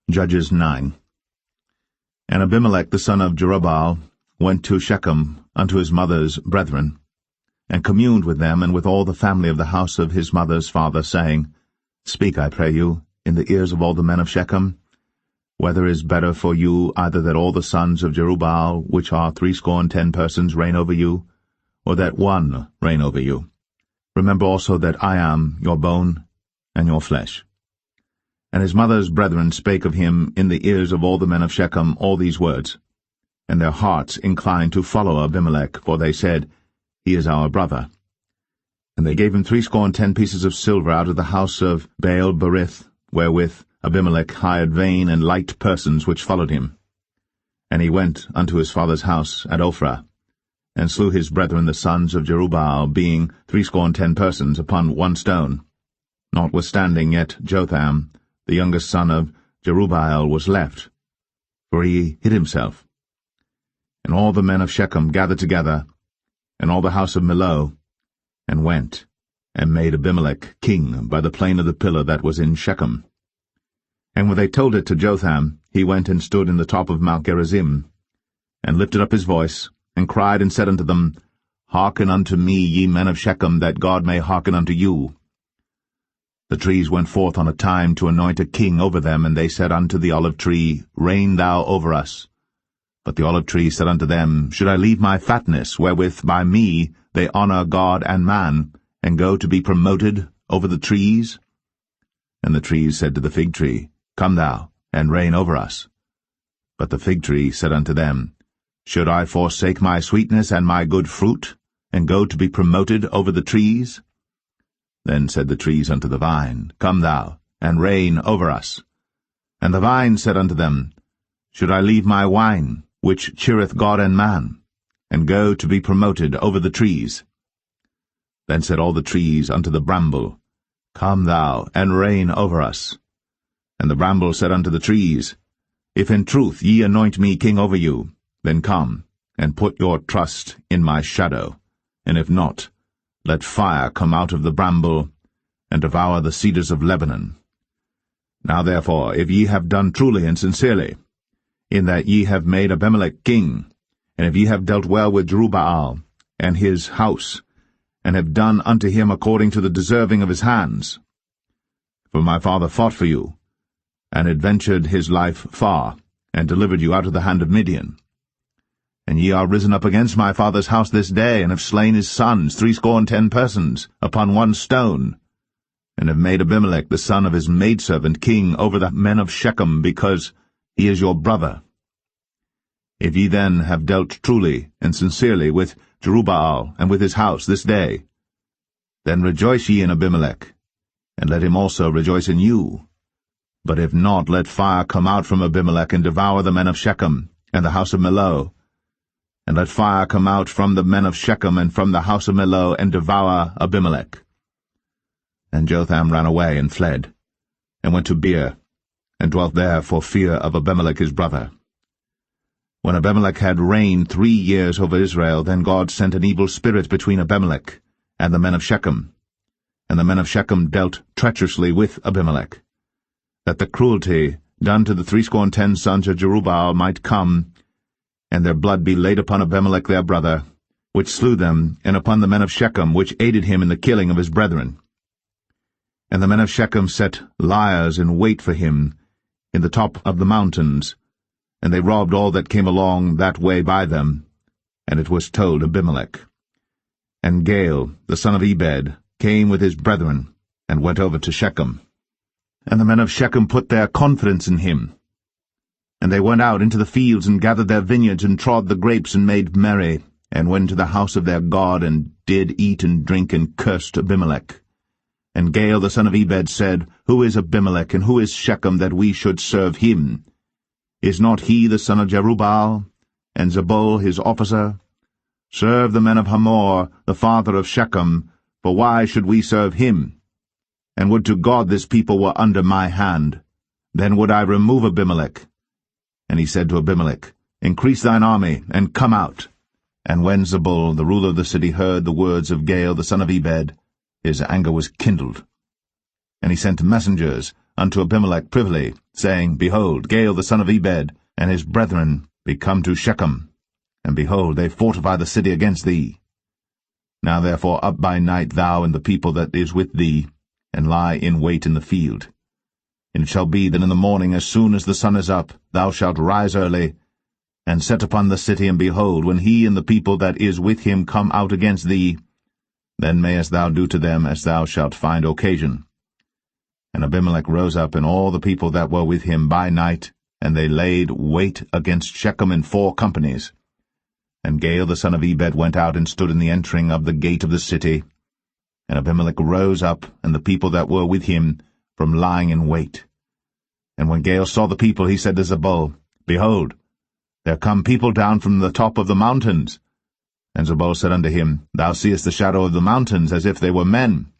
Judges 9. And Abimelech the son of Jerubbaal went to Shechem unto his mother's brethren, and communed with them and with all the family of the house of his mother's father, saying, Speak, I pray you, in the ears of all the men of Shechem, whether is better for you either that all the sons of Jerubbaal, which are 70 persons, reign over you, or that one reign over you? Remember also that I am your bone and your flesh. And his mother's brethren spake of him in the ears of all the men of Shechem all these words. And their hearts inclined to follow Abimelech, for they said, He is our brother. And they gave him 70 pieces of silver out of the house of Baal-berith, wherewith Abimelech hired vain and light persons which followed him. And he went unto his father's house at Ophrah, and slew his brethren the sons of Jerubbaal, being 70 persons, upon one stone. Notwithstanding yet Jotham, the youngest son of Jerubbaal, was left, for he hid himself. And all the men of Shechem gathered together, and all the house of Millo, and went, and made Abimelech king by the plain of the pillar that was in Shechem. And when they told it to Jotham, he went and stood in the top of Mount Gerizim, and lifted up his voice, and cried and said unto them, Hearken unto me, ye men of Shechem, that God may hearken unto you. The trees went forth on a time to anoint a king over them, and they said unto the olive tree, Reign thou over us. But the olive tree said unto them, Should I leave my fatness, wherewith by me they honour God and man, and go to be promoted over the trees? And the trees said to the fig tree, Come thou, and reign over us. But the fig tree said unto them, Should I forsake my sweetness and my good fruit, and go to be promoted over the trees? Then said the trees unto the vine, Come thou, and reign over us. And the vine said unto them, Should I leave my wine, which cheereth God and man, and go to be promoted over the trees? Then said all the trees unto the bramble, Come thou, and reign over us. And the bramble said unto the trees, If in truth ye anoint me king over you, then come, and put your trust in my shadow, and if not, let fire come out of the bramble, and devour the cedars of Lebanon. Now therefore, if ye have done truly and sincerely, in that ye have made Abimelech king, and if ye have dealt well with Jerubbaal and his house, and have done unto him according to the deserving of his hands, for my father fought for you, and adventured his life far, and delivered you out of the hand of Midian. And ye are risen up against my father's house this day, and have slain his sons, 70 persons, upon one stone, and have made Abimelech the son of his maidservant king over the men of Shechem, because he is your brother. If ye then have dealt truly and sincerely with Jerubbaal and with his house this day, then rejoice ye in Abimelech, and let him also rejoice in you. But if not, let fire come out from Abimelech, and devour the men of Shechem, and the house of Millo. And let fire come out from the men of Shechem, and from the house of Millo, and devour Abimelech. And Jotham ran away and fled, and went to Beer, and dwelt there for fear of Abimelech his brother. When Abimelech had reigned 3 years over Israel, then God sent an evil spirit between Abimelech and the men of Shechem. And the men of Shechem dealt treacherously with Abimelech, that the cruelty done to the 70 sons of Jerubbaal might come, and their blood be laid upon Abimelech their brother, which slew them, and upon the men of Shechem, which aided him in the killing of his brethren. And the men of Shechem set liers in wait for him in the top of the mountains, and they robbed all that came along that way by them. And it was told Abimelech. And Gaal, the son of Ebed, came with his brethren, and went over to Shechem. And the men of Shechem put their confidence in him. And they went out into the fields, and gathered their vineyards, and trod the grapes, and made merry, and went to the house of their God, and did eat and drink, and cursed Abimelech. And Gaal the son of Ebed said, Who is Abimelech, and who is Shechem, that we should serve him? Is not he the son of Jerubbaal, and Zebul his officer? Serve the men of Hamor, the father of Shechem, for why should we serve him? And would to God this people were under my hand, then would I remove Abimelech. And he said to Abimelech, Increase thine army, and come out. And when Zebul, the ruler of the city, heard the words of Gaal the son of Ebed, his anger was kindled. And he sent messengers unto Abimelech privily, saying, Behold, Gaal the son of Ebed and his brethren be come to Shechem, and behold, they fortify the city against thee. Now therefore up by night thou and the people that is with thee, and lie in wait in the field. And it shall be that in the morning, as soon as the sun is up, thou shalt rise early, and set upon the city, and behold, when he and the people that is with him come out against thee, then mayest thou do to them as thou shalt find occasion. And Abimelech rose up, and all the people that were with him by night, and they laid wait against Shechem in 4 companies. And Gaal the son of Ebed went out and stood in the entering of the gate of the city. And Abimelech rose up, and the people that were with him, from lying in wait. And when Gaal saw the people, he said to Zebul, Behold, there come people down from the top of the mountains. And Zebul said unto him, Thou seest the shadow of the mountains, as if they were men.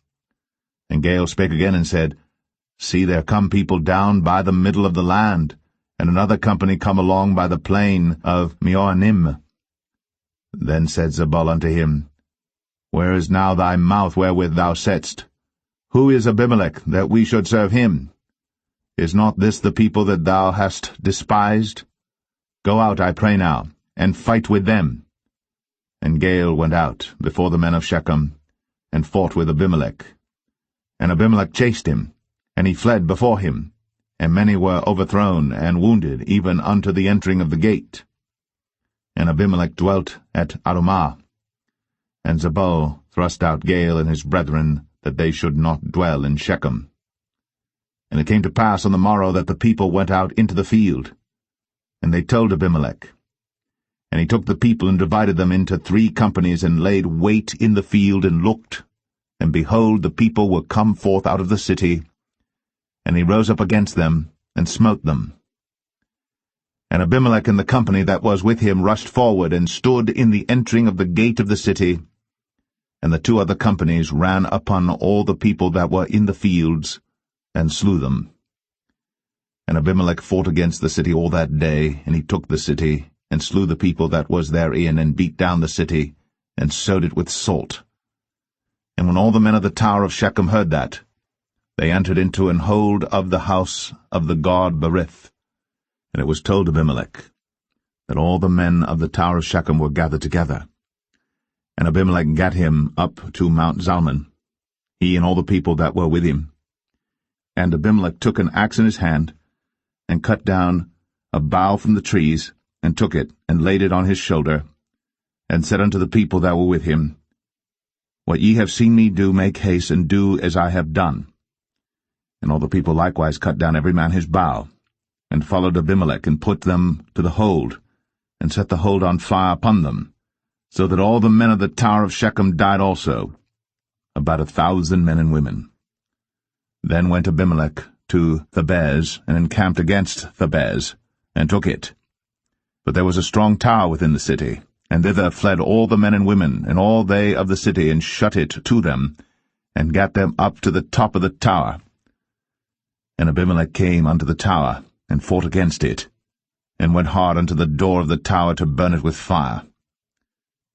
And Gaal spake again and said, See, there come people down by the middle of the land, and another company come along by the plain of Meonim. Then said Zebul unto him, Where is now thy mouth wherewith thou saidst, Who is Abimelech, that we should serve him? Is not this the people that thou hast despised? Go out, I pray now, and fight with them. And Gaal went out before the men of Shechem, and fought with Abimelech. And Abimelech chased him, and he fled before him, and many were overthrown and wounded, even unto the entering of the gate. And Abimelech dwelt at Arumah. And Zebul thrust out Gaal and his brethren, that they should not dwell in Shechem. And it came to pass on the morrow that the people went out into the field. And they told Abimelech. And he took the people and divided them into 3 companies, and laid wait in the field, and looked. And behold, the people were come forth out of the city. And he rose up against them, and smote them. And Abimelech and the company that was with him rushed forward, and stood in the entering of the gate of the city. And the 2 other companies ran upon all the people that were in the fields, and slew them. And Abimelech fought against the city all that day, and he took the city, and slew the people that was therein, and beat down the city, and sowed it with salt. And when all the men of the tower of Shechem heard that, they entered into an hold of the house of the god Berith. And it was told Abimelech that all the men of the tower of Shechem were gathered together. And Abimelech gat him up to Mount Zalmon, he and all the people that were with him. And Abimelech took an axe in his hand, and cut down a bough from the trees, and took it, and laid it on his shoulder, and said unto the people that were with him, What ye have seen me do, make haste, and do as I have done. And all the people likewise cut down every man his bough, and followed Abimelech, and put them to the hold, and set the hold on fire upon them, so that all the men of the tower of Shechem died also, about 1,000 men and women. Then went Abimelech to Thebez, and encamped against Thebez, and took it. But there was a strong tower within the city, and thither fled all the men and women, and all they of the city, and shut it to them, and gat them up to the top of the tower. And Abimelech came unto the tower, and fought against it, and went hard unto the door of the tower to burn it with fire.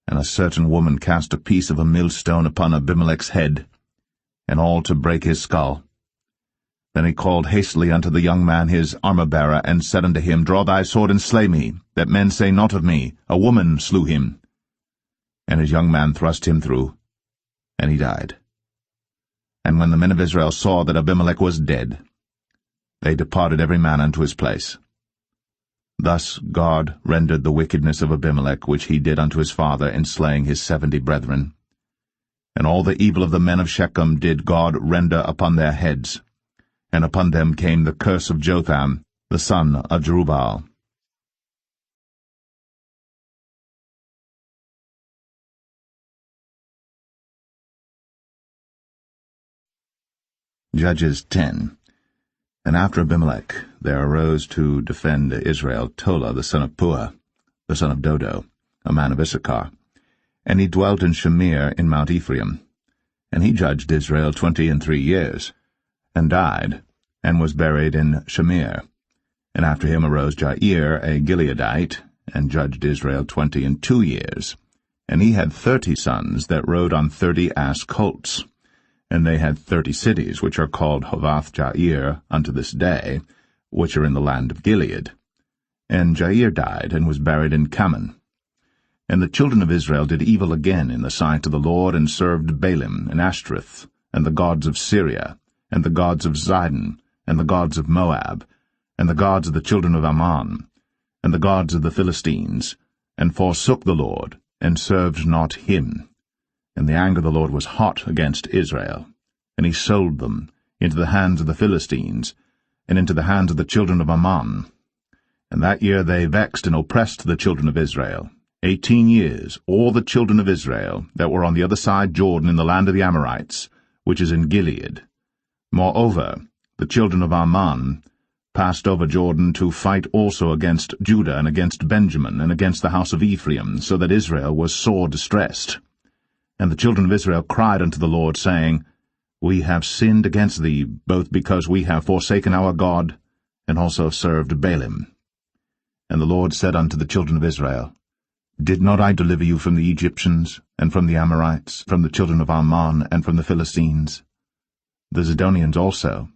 And a certain woman cast a piece of a millstone upon Abimelech's head, and all to break his skull. Then he called hastily unto the young man his armor-bearer, and said unto him, Draw thy sword, and slay me, that men say not of me, A woman slew him. And his young man thrust him through, and he died. And when the men of Israel saw that Abimelech was dead, they departed every man unto his place. Thus God rendered the wickedness of Abimelech, which he did unto his father, in slaying his 70 brethren. And all the evil of the men of Shechem did God render upon their heads, and upon them came the curse of Jotham, the son of Jerubbaal. Judges 10. And after Abimelech there arose to defend Israel Tola the son of Puah, the son of Dodo, a man of Issachar. And he dwelt in Shamir in Mount Ephraim. And he judged Israel 23 years, and died, and was buried in Shamir. And after him arose Jair, a Gileadite, and judged Israel 22 years. And he had 30 sons that rode on 30 ass colts. And they had 30 cities, which are called Hovath-Jair unto this day, which are in the land of Gilead. And Jair died, and was buried in Kaman. And the children of Israel did evil again in the sight of the Lord, and served Baalim, and Ashtoreth, and the gods of Syria, and the gods of Zidon, and the gods of Moab, and the gods of the children of Ammon, and the gods of the Philistines, and forsook the Lord, and served not him. And the anger of the Lord was hot against Israel, and he sold them into the hands of the Philistines, and into the hands of the children of Ammon. And that year they vexed and oppressed the children of Israel. 18 years, all the children of Israel that were on the other side Jordan in the land of the Amorites, which is in Gilead. Moreover, the children of Ammon passed over Jordan to fight also against Judah, and against Benjamin, and against the house of Ephraim, so that Israel was sore distressed. And the children of Israel cried unto the Lord, saying, We have sinned against thee, both because we have forsaken our God, and also served Baalim. And the Lord said unto the children of Israel, Did not I deliver you from the Egyptians, and from the Amorites, from the children of Ammon, and from the Philistines? The Zidonians also,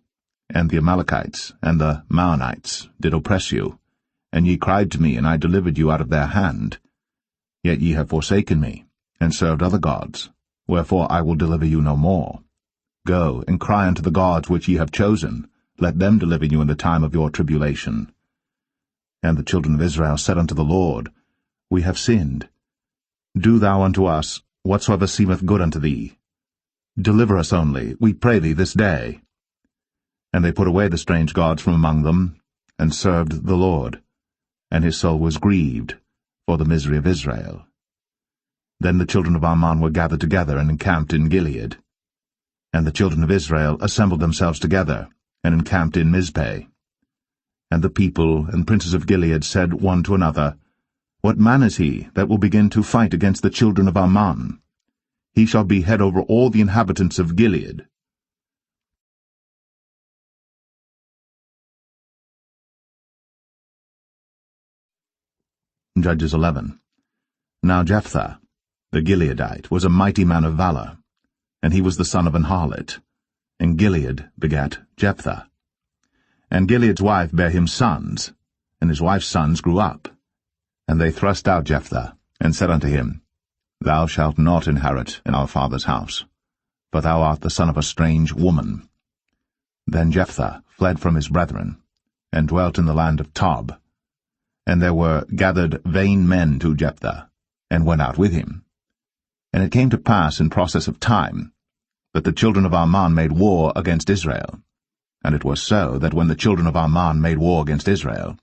and the Amalekites, and the Maonites did oppress you, and ye cried to me, and I delivered you out of their hand. Yet ye have forsaken me, and served other gods, wherefore I will deliver you no more. Go, and cry unto the gods which ye have chosen, let them deliver you in the time of your tribulation. And the children of Israel said unto the Lord, We have sinned. Do thou unto us whatsoever seemeth good unto thee. Deliver us only, we pray thee, this day. And they put away the strange gods from among them, and served the Lord, and his soul was grieved for the misery of Israel. Then the children of Ammon were gathered together and encamped in Gilead. And the children of Israel assembled themselves together, and encamped in Mizpeh. And the people and princes of Gilead said one to another, What man is he that will begin to fight against the children of Ammon? He shall be head over all the inhabitants of Gilead. Judges 11. Now Jephthah, the Gileadite, was a mighty man of valor, and he was the son of an harlot, and Gilead begat Jephthah. And Gilead's wife bare him sons, and his wife's sons grew up. And they thrust out Jephthah, and said unto him, Thou shalt not inherit in our father's house, for thou art the son of a strange woman. Then Jephthah fled from his brethren, and dwelt in the land of Tob. And there were gathered vain men to Jephthah, and went out with him. And it came to pass in process of time, that the children of Ammon made war against Israel. And it was so that when the children of Ammon made war against Israel,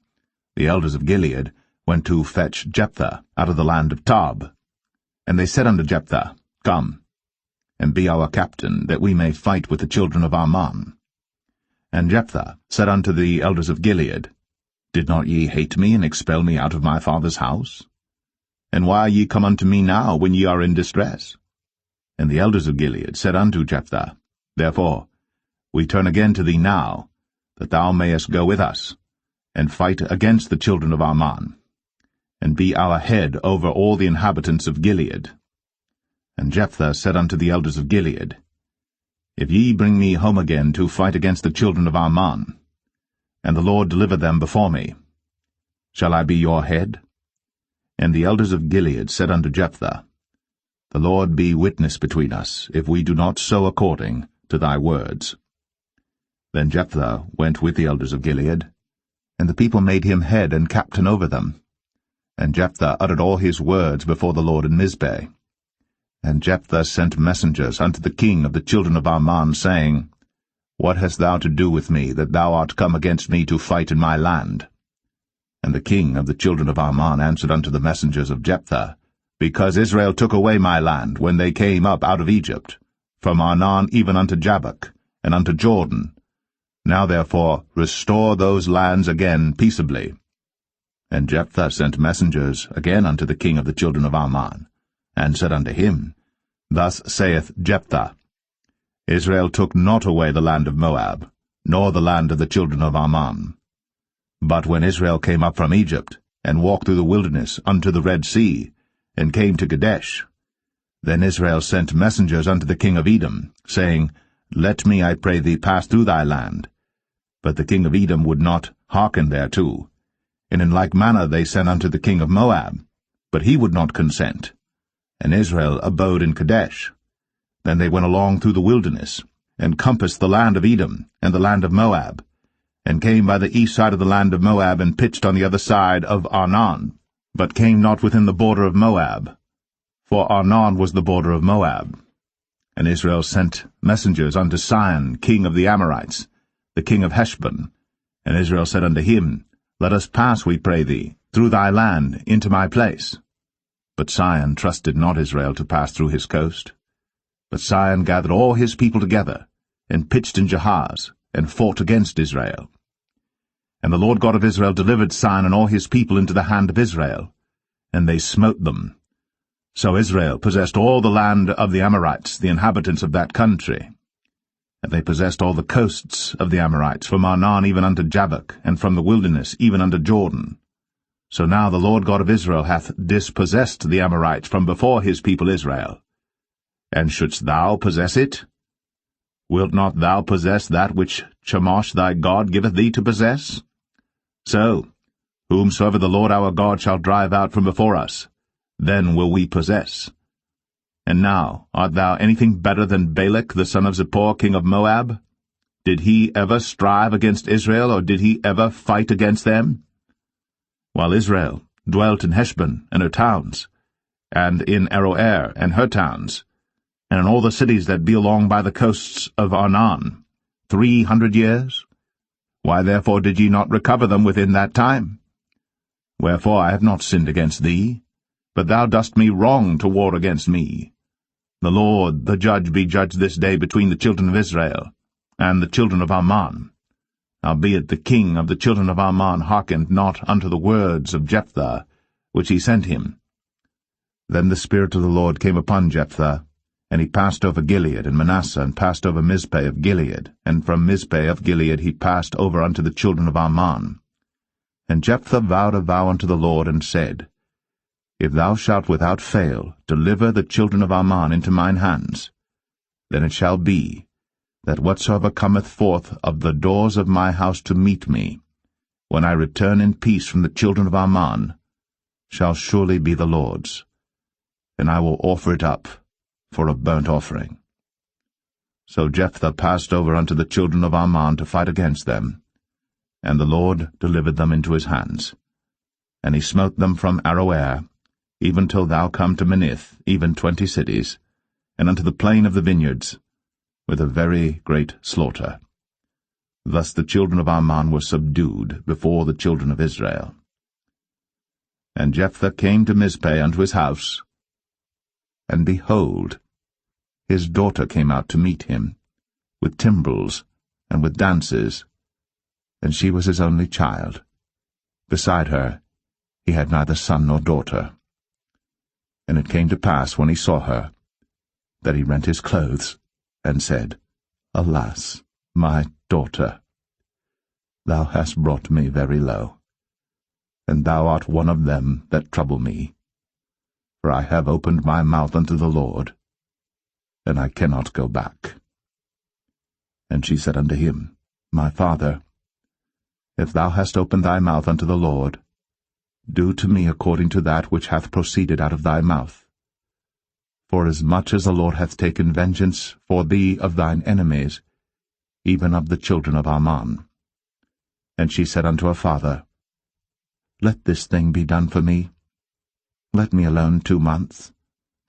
the elders of Gilead went to fetch Jephthah out of the land of Tob. And they said unto Jephthah, Come, and be our captain, that we may fight with the children of Ammon. And Jephthah said unto the elders of Gilead, Did not ye hate me, and expel me out of my father's house? And why are ye come unto me now, when ye are in distress? And the elders of Gilead said unto Jephthah, Therefore we turn again to thee now, that thou mayest go with us, and fight against the children of Ammon, and be our head over all the inhabitants of Gilead. And Jephthah said unto the elders of Gilead, If ye bring me home again to fight against the children of Ammon, and the Lord deliver them before me, shall I be your head? And the elders of Gilead said unto Jephthah, The Lord be witness between us, if we do not so according to thy words. Then Jephthah went with the elders of Gilead, and the people made him head and captain over them. And Jephthah uttered all his words before the Lord in Mizpeh. And Jephthah sent messengers unto the king of the children of Ammon, saying, What hast thou to do with me, that thou art come against me to fight in my land? And the king of the children of Ammon answered unto the messengers of Jephthah, Because Israel took away my land when they came up out of Egypt, from Arnon even unto Jabbok, and unto Jordan. Now therefore restore those lands again peaceably. And Jephthah sent messengers again unto the king of the children of Ammon, and said unto him, Thus saith Jephthah, Israel took not away the land of Moab, nor the land of the children of Ammon. But when Israel came up from Egypt, and walked through the wilderness unto the Red Sea, and came to Kadesh, then Israel sent messengers unto the king of Edom, saying, Let me, I pray thee, pass through thy land. But the king of Edom would not hearken thereto. And in like manner they sent unto the king of Moab, but he would not consent. And Israel abode in Kadesh. Then they went along through the wilderness, and compassed the land of Edom, and the land of Moab, and came by the east side of the land of Moab, and pitched on the other side of Arnon, but came not within the border of Moab, for Arnon was the border of Moab. And Israel sent messengers unto Sihon, king of the Amorites, the king of Heshbon. And Israel said unto him, Let us pass, we pray thee, through thy land into my place. But Sihon trusted not Israel to pass through his coast. But Sihon gathered all his people together, and pitched in Jahaz, and fought against Israel. And the Lord God of Israel delivered Sihon and all his people into the hand of Israel, and they smote them. So Israel possessed all the land of the Amorites, the inhabitants of that country. And they possessed all the coasts of the Amorites, from Arnon even unto Jabbok, and from the wilderness even unto Jordan. So now the Lord God of Israel hath dispossessed the Amorites from before his people Israel. And shouldst thou possess it? Wilt not thou possess that which Chemosh thy God giveth thee to possess? So, whomsoever the Lord our God shall drive out from before us, then will we possess. And now, art thou anything better than Balak the son of Zippor, king of Moab? Did he ever strive against Israel, or did he ever fight against them? While Israel dwelt in Heshbon and her towns, and in Aroer and her towns, and in all the cities that be along by the coasts of Arnon, 300 years? Why therefore did ye not recover them within that time? Wherefore I have not sinned against thee, but thou dost me wrong to war against me. The Lord, the judge, be judged this day between the children of Israel and the children of Ammon. Howbeit the king of the children of Ammon hearkened not unto the words of Jephthah, which he sent him. Then the Spirit of the Lord came upon Jephthah, and he passed over Gilead and Manasseh, and passed over Mizpeh of Gilead, and from Mizpeh of Gilead he passed over unto the children of Ammon. And Jephthah vowed a vow unto the Lord, and said, If thou shalt without fail deliver the children of Ammon into mine hands, then it shall be, that whatsoever cometh forth of the doors of my house to meet me, when I return in peace from the children of Ammon, shall surely be the Lord's, and I will offer it up for a burnt offering. So Jephthah passed over unto the children of Ammon to fight against them, and the Lord delivered them into his hands. And he smote them from Aroer, even till thou come to Minnith, even 20 cities, and unto the plain of the vineyards, with a very great slaughter. Thus the children of Ammon were subdued before the children of Israel. And Jephthah came to Mizpeh unto his house, and behold, his daughter came out to meet him, with timbrels and with dances, and she was his only child. Beside her he had neither son nor daughter. And it came to pass, when he saw her, that he rent his clothes, and said, Alas, my daughter, thou hast brought me very low, and thou art one of them that trouble me. For I have opened my mouth unto the Lord, and I cannot go back. And she said unto him, My father, if thou hast opened thy mouth unto the Lord, do to me according to that which hath proceeded out of thy mouth. For as much as the Lord hath taken vengeance for thee of thine enemies, even of the children of Ammon. And she said unto her father, Let this thing be done for me. Let me alone 2 months,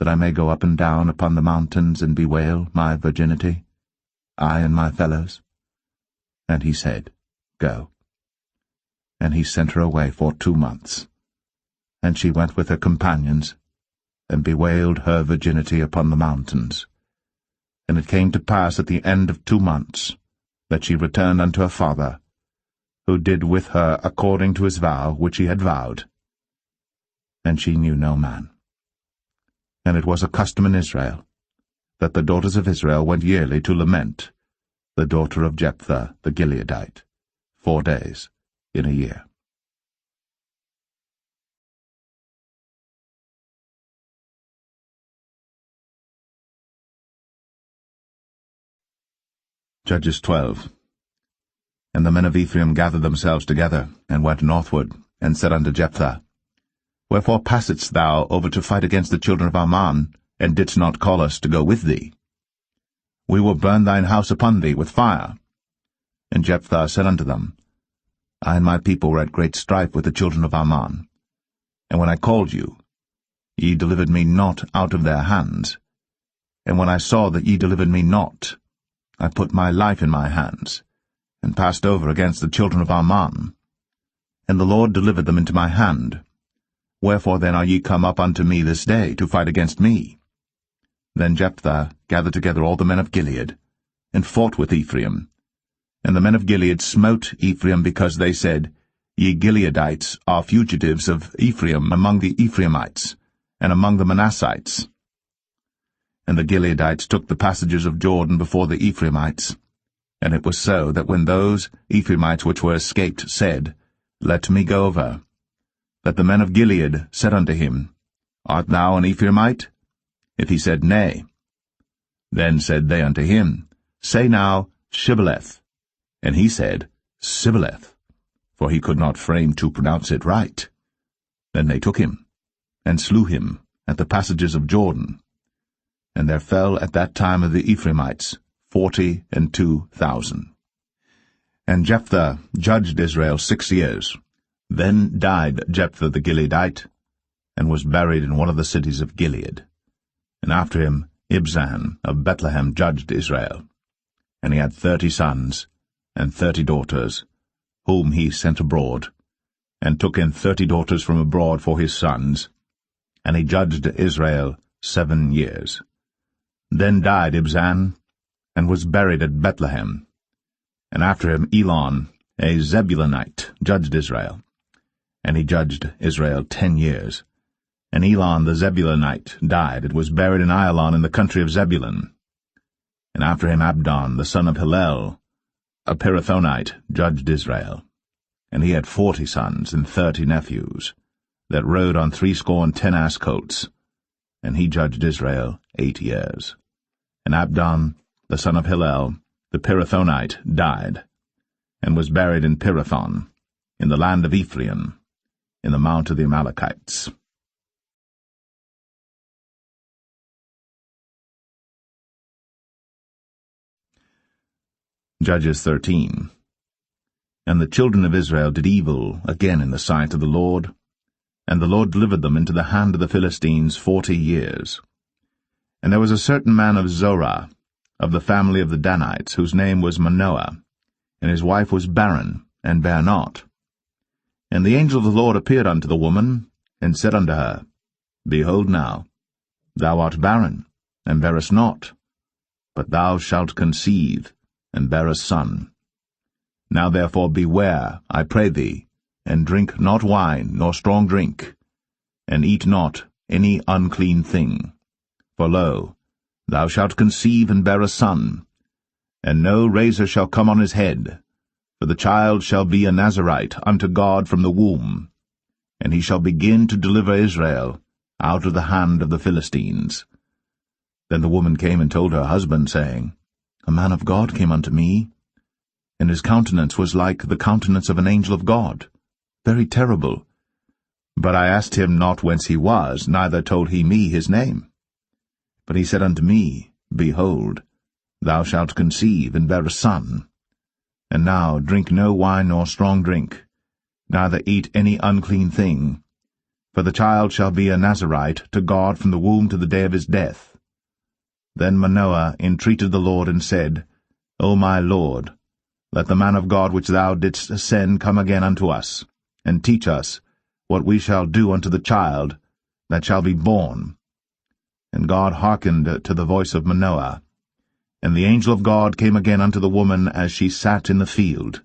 that I may go up and down upon the mountains and bewail my virginity, I and my fellows. And he said, Go. And he sent her away for 2 months. And she went with her companions, and bewailed her virginity upon the mountains. And it came to pass at the end of 2 months, that she returned unto her father, who did with her according to his vow which he had vowed. And she knew no man. And it was a custom in Israel, that the daughters of Israel went yearly to lament the daughter of Jephthah the Gileadite, 4 days in a year. Judges 12. And the men of Ephraim gathered themselves together, and went northward, and said unto Jephthah, Wherefore passedst thou over to fight against the children of Ammon, and didst not call us to go with thee? We will burn thine house upon thee with fire. And Jephthah said unto them, I and my people were at great strife with the children of Ammon. And when I called you, ye delivered me not out of their hands. And when I saw that ye delivered me not, I put my life in my hands, and passed over against the children of Ammon. And the Lord delivered them into my hand. Wherefore then are ye come up unto me this day to fight against me? Then Jephthah gathered together all the men of Gilead, and fought with Ephraim. And the men of Gilead smote Ephraim, because they said, Ye Gileadites are fugitives of Ephraim among the Ephraimites, and among the Manassites. And the Gileadites took the passages of Jordan before the Ephraimites. And it was so, that when those Ephraimites which were escaped said, Let me go over, that the men of Gilead said unto him, Art thou an Ephraimite? If he said, Nay, then said they unto him, Say now, Shibboleth. And he said, Sibboleth, for he could not frame to pronounce it right. Then they took him, and slew him at the passages of Jordan. And there fell at that time of the Ephraimites 42,000. And Jephthah judged Israel 6 years. Then died Jephthah the Gileadite, and was buried in one of the cities of Gilead. And after him Ibzan of Bethlehem judged Israel. And he had 30 sons, and 30 daughters, whom he sent abroad, and took in 30 daughters from abroad for his sons. And he judged Israel 7 years. Then died Ibzan, and was buried at Bethlehem. And after him Elon, a Zebulunite, judged Israel. And he judged Israel 10 years. And Elon the Zebulunite died, and was buried in Ailon in the country of Zebulun. And after him Abdon, the son of Hillel, a Pirathonite, judged Israel. And he had 40 sons and 30 nephews, that rode on 70 ass colts. And he judged Israel 8 years. And Abdon, the son of Hillel, the Pirathonite, died, and was buried in Pirathon, in the land of Ephraim, in the mount of the Amalekites. Judges 13. And the children of Israel did evil again in the sight of the Lord, and the Lord delivered them into the hand of the Philistines 40 years. And there was a certain man of Zorah, of the family of the Danites, whose name was Manoah, and his wife was barren, and bare not. And the angel of the Lord appeared unto the woman, and said unto her, Behold now, thou art barren, and bearest not, but thou shalt conceive, and bear a son. Now therefore beware, I pray thee, and drink not wine, nor strong drink, and eat not any unclean thing. For lo, thou shalt conceive and bear a son, and no razor shall come on his head, for the child shall be a Nazarite unto God from the womb, and he shall begin to deliver Israel out of the hand of the Philistines. Then the woman came and told her husband, saying, A man of God came unto me, and his countenance was like the countenance of an angel of God, very terrible. But I asked him not whence he was, neither told he me his name. But he said unto me, Behold, thou shalt conceive, and bear a son. And now drink no wine nor strong drink, neither eat any unclean thing, for the child shall be a Nazarite to God from the womb to the day of his death. Then Manoah entreated the Lord, and said, O my Lord, let the man of God which thou didst send come again unto us, and teach us what we shall do unto the child that shall be born. And God hearkened to the voice of Manoah. And the angel of God came again unto the woman as she sat in the field.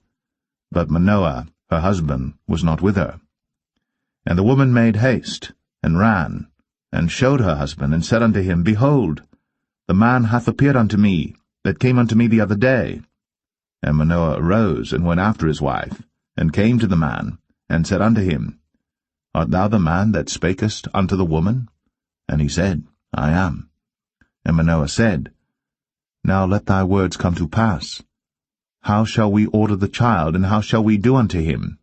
But Manoah, her husband, was not with her. And the woman made haste, and ran, and showed her husband, and said unto him, Behold, the man hath appeared unto me, that came unto me the other day. And Manoah arose, and went after his wife, and came to the man, and said unto him, Art thou the man that spakest unto the woman? And he said, I am. And Manoah said, Now let thy words come to pass. How shall we order the child, and how shall we do unto him?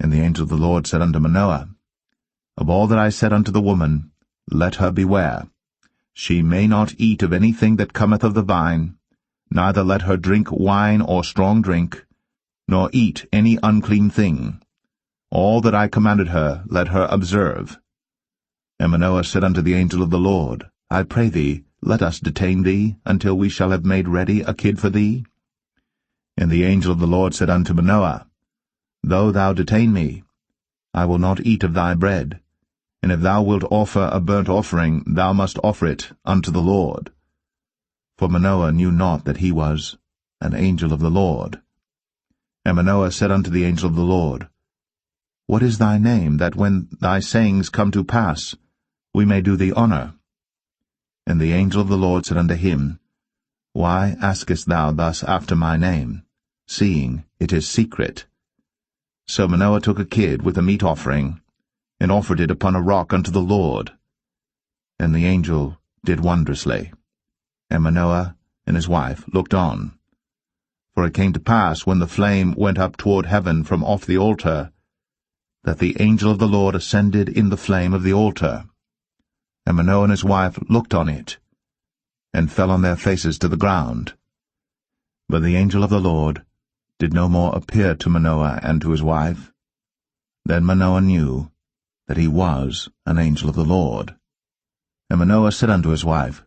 And the angel of the Lord said unto Manoah, Of all that I said unto the woman, let her beware. She may not eat of anything that cometh of the vine, neither let her drink wine or strong drink, nor eat any unclean thing. All that I commanded her let her observe. And Manoah said unto the angel of the Lord, I pray thee, let us detain thee, until we shall have made ready a kid for thee. And the angel of the Lord said unto Manoah, Though thou detain me, I will not eat of thy bread, and if thou wilt offer a burnt offering, thou must offer it unto the Lord. For Manoah knew not that he was an angel of the Lord. And Manoah said unto the angel of the Lord, What is thy name, that when thy sayings come to pass, we may do thee honor? And the angel of the Lord said unto him, Why askest thou thus after my name, seeing it is secret? So Manoah took a kid with a meat offering, and offered it upon a rock unto the Lord. And the angel did wondrously. And Manoah and his wife looked on. For it came to pass, when the flame went up toward heaven from off the altar, that the angel of the Lord ascended in the flame of the altar. And Manoah and his wife looked on it, and fell on their faces to the ground. But the angel of the Lord did no more appear to Manoah and to his wife. Then Manoah knew that he was an angel of the Lord. And Manoah said unto his wife,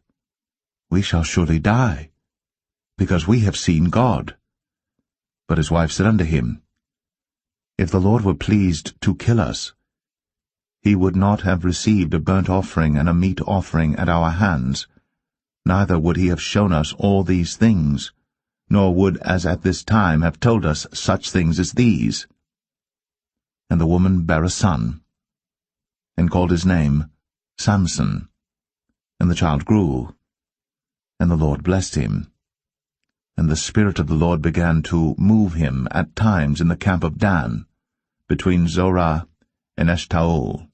We shall surely die, because we have seen God. But his wife said unto him, If the Lord were pleased to kill us, he would not have received a burnt offering and a meat offering at our hands, neither would he have shown us all these things, nor would as at this time have told us such things as these. And the woman bare a son, and called his name Samson. And the child grew, and the Lord blessed him. And the Spirit of the Lord began to move him at times in the camp of Dan, between Zorah and Eshtaol.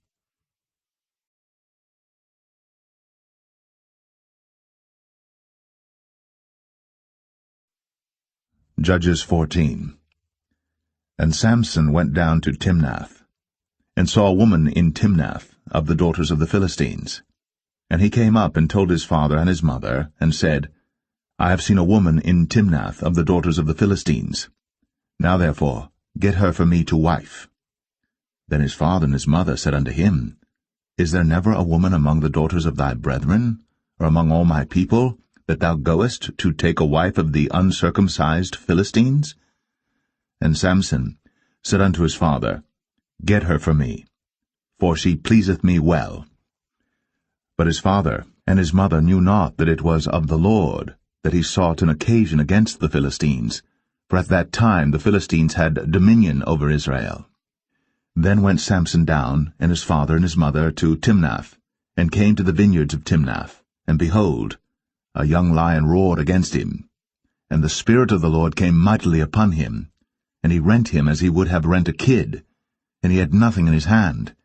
Judges 14. And Samson went down to Timnath, and saw a woman in Timnath of the daughters of the Philistines. And he came up and told his father and his mother, and said, I have seen a woman in Timnath of the daughters of the Philistines. Now therefore get her for me to wife. Then his father and his mother said unto him, Is there never a woman among the daughters of thy brethren, or among all my people, that thou goest to take a wife of the uncircumcised Philistines? And Samson said unto his father, Get her for me, for she pleaseth me well. But his father and his mother knew not that it was of the Lord that he sought an occasion against the Philistines, for at that time the Philistines had dominion over Israel. Then went Samson down, and his father and his mother, to Timnath, and came to the vineyards of Timnath, and behold, a young lion roared against him. And the Spirit of the Lord came mightily upon him, and he rent him as he would have rent a kid, and he had nothing in his hand.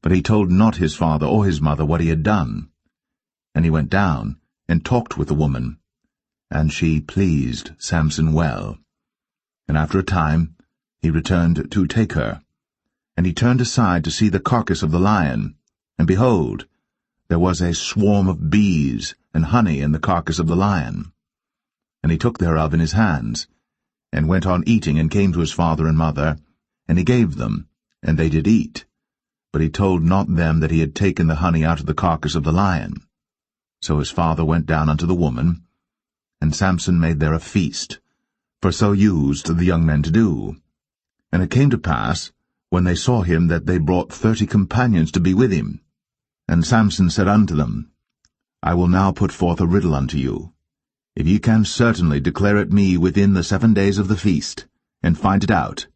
But he told not his father or his mother what he had done. And he went down, and talked with the woman, and she pleased Samson well. And after a time he returned to take her. And he turned aside to see the carcass of the lion, and behold, there was a swarm of bees and honey in the carcass of the lion. And he took thereof in his hands, and went on eating, and came to his father and mother, and he gave them, and they did eat. But he told not them that he had taken the honey out of the carcass of the lion. So his father went down unto the woman, and Samson made there a feast, for so used the young men to do. And it came to pass, when they saw him, that they brought 30 companions to be with him. And Samson said unto them, I will now put forth a riddle unto you. If ye can certainly declare it me within the 7 days of the feast, and find it out,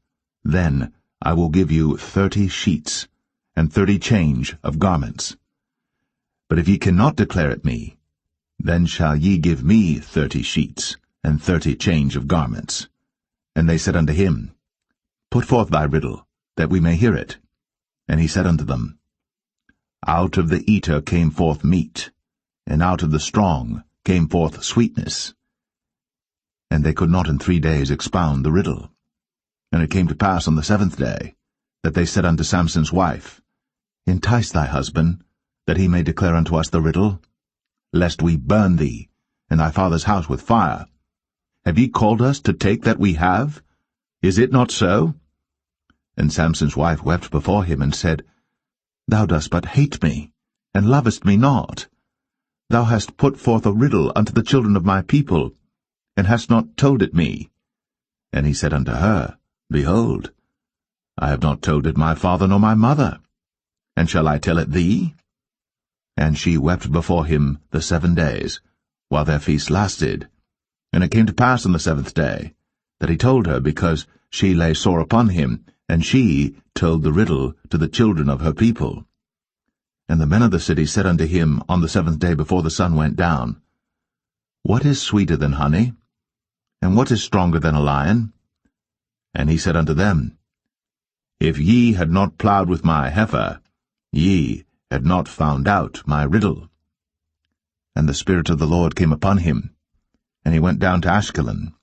then I will give you 30 sheets, and 30 change of garments. But if ye cannot declare it me, then shall ye give me 30 sheets, and 30 change of garments. And they said unto him, Put forth thy riddle, that we may hear it. And he said unto them, Out of the eater came forth meat, and out of the strong came forth sweetness. And they could not in 3 days expound the riddle. And it came to pass on the 7th day, that they said unto Samson's wife, Entice thy husband, that he may declare unto us the riddle, lest we burn thee, and thy father's house with fire. Have ye called us to take that we have? Is it not so? And Samson's wife wept before him, and said, Thou dost but hate me, and lovest me not. Thou hast put forth a riddle unto the children of my people, and hast not told it me. And he said unto her, Behold, I have not told it my father nor my mother. And shall I tell it thee? And she wept before him the 7 days, while their feast lasted. And it came to pass on the 7th day, that he told her, because she lay sore upon him, and she told the riddle to the children of her people. And the men of the city said unto him on the 7th day before the sun went down, What is sweeter than honey? And what is stronger than a lion? And he said unto them, If ye had not plowed with my heifer, ye had not found out my riddle. And the Spirit of the Lord came upon him, And he went down to Ashkelon,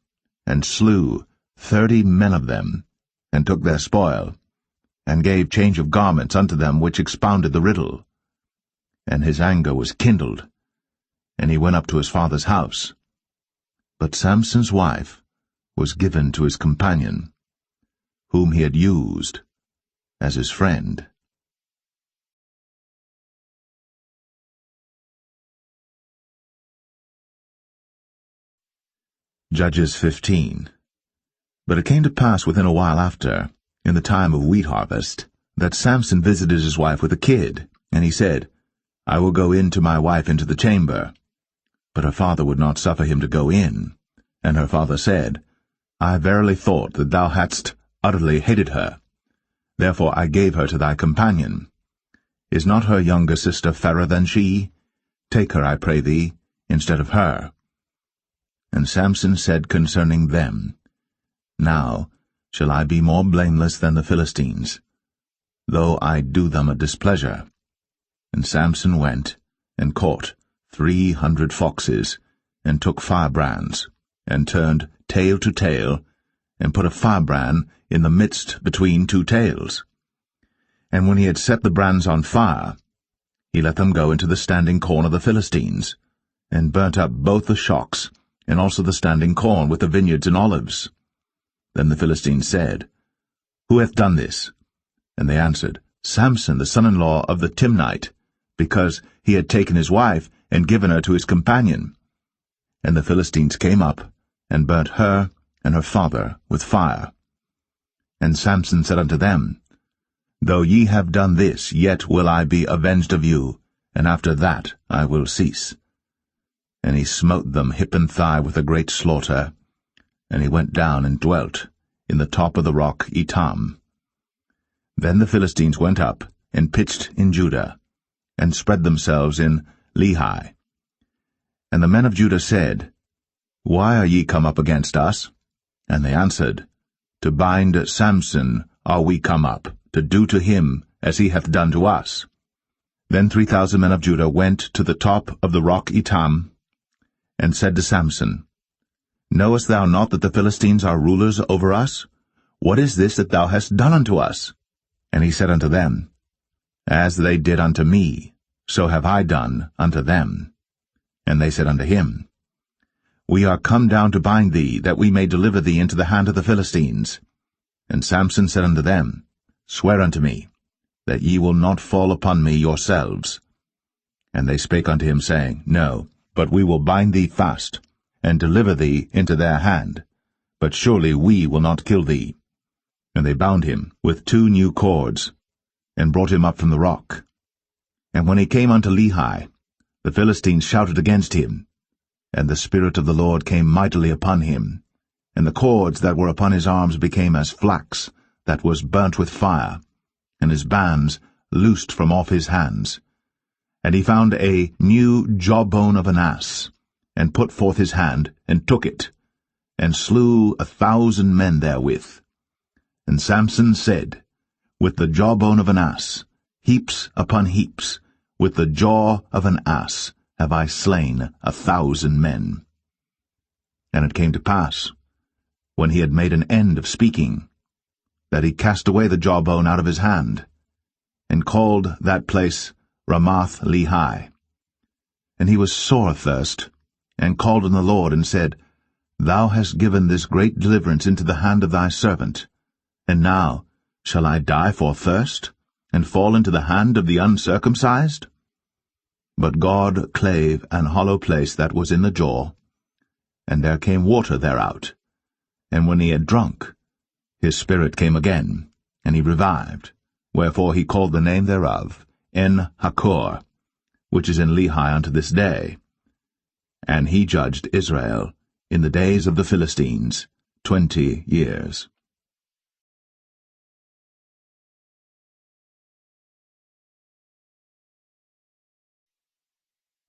and slew 30 men of them, and took their spoil, and gave change of garments unto them which expounded the riddle. And his anger was kindled, and he went up to his father's house. But Samson's wife was given to his companion, whom he had used as his friend. Judges 15. But it came to pass within a while after, in the time of wheat harvest, that Samson visited his wife with a kid, and he said, I will go in to my wife into the chamber. But her father would not suffer him to go in. And her father said, I verily thought that thou hadst utterly hated her. Therefore I gave her to thy companion. Is not her younger sister fairer than she? Take her, I pray thee, instead of her. And Samson said concerning them, Now shall I be more blameless than the Philistines, though I do them a displeasure. And Samson went, and caught 300 foxes, and took firebrands, and turned tail to tail, and put a firebrand in the midst between two tails. And when he had set the brands on fire, he let them go into the standing corn of the Philistines, and burnt up both the shocks, and also the standing corn with the vineyards and olives. Then the Philistines said, Who hath done this? And they answered, Samson, the son-in-law of the Timnite, because he had taken his wife and given her to his companion. And the Philistines came up, and burnt her and her father with fire. And Samson said unto them, Though ye have done this, yet will I be avenged of you, and after that I will cease. And he smote them hip and thigh with a great slaughter, and he went down and dwelt in the top of the rock Etam. Then the Philistines went up, and pitched in Judah, and spread themselves in Lehi. And the men of Judah said, Why are ye come up against us? And they answered, To bind Samson are we come up, to do to him as he hath done to us. Then 3,000 men of Judah went to the top of the rock Etam, and said to Samson, Knowest thou not that the Philistines are rulers over us? What is this that thou hast done unto us? And he said unto them, As they did unto me, so have I done unto them. And they said unto him, We are come down to bind thee, that we may deliver thee into the hand of the Philistines. And Samson said unto them, Swear unto me, that ye will not fall upon me yourselves. And they spake unto him, saying, No, but we will bind thee fast, and deliver thee into their hand. But surely we will not kill thee. And they bound him with 2 new cords, and brought him up from the rock. And when he came unto Lehi, the Philistines shouted against him, and the Spirit of the Lord came mightily upon him, and the cords that were upon his arms became as flax that was burnt with fire, and his bands loosed from off his hands. And he found a new jawbone of an ass, and put forth his hand, and took it, and slew 1,000 men therewith. And Samson said, With the jawbone of an ass, heaps upon heaps, with the jaw of an ass have I slain 1,000 men. And it came to pass, when he had made an end of speaking, that he cast away the jawbone out of his hand, and called that place Ramath Lehi. And he was sore athirst, and called on the Lord, and said, Thou hast given this great deliverance into the hand of thy servant, and now shall I die for thirst, and fall into the hand of the uncircumcised? But God clave an hollow place that was in the jaw, and there came water thereout. And when he had drunk, his spirit came again, and he revived, wherefore he called the name thereof En-Hakkore, which is in Lehi unto this day. And he judged Israel in the days of the Philistines 20 years.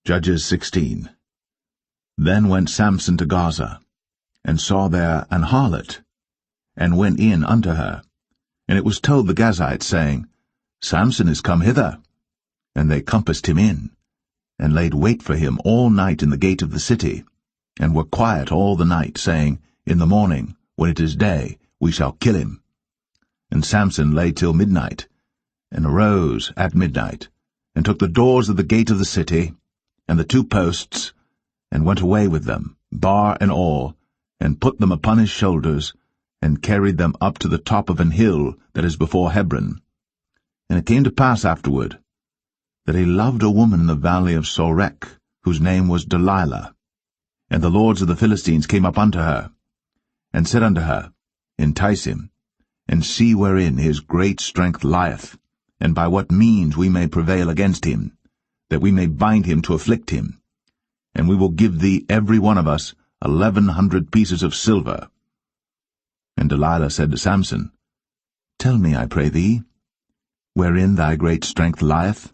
Judges 16. Then went Samson to Gaza, and saw there an harlot, and went in unto her. And it was told the Gazites, saying, Samson is come hither. And they compassed him in, and laid wait for him all night in the gate of the city. and were quiet all the night, saying, In the morning, when it is day, we shall kill him. And Samson lay till midnight, and arose at midnight, and took the doors of the gate of the city, and the 2 posts, and went away with them, bar and all, and put them upon his shoulders, and carried them up to the top of an hill that is before Hebron. And it came to pass afterward, that he loved a woman in the valley of Sorek, whose name was Delilah. And the lords of the Philistines came up unto her, and said unto her, Entice him, and see wherein his great strength lieth, and by what means we may prevail against him, that we may bind him to afflict him. And we will give thee every one of us 1,100 pieces of silver. And Delilah said to Samson, Tell me, I pray thee, wherein thy great strength lieth,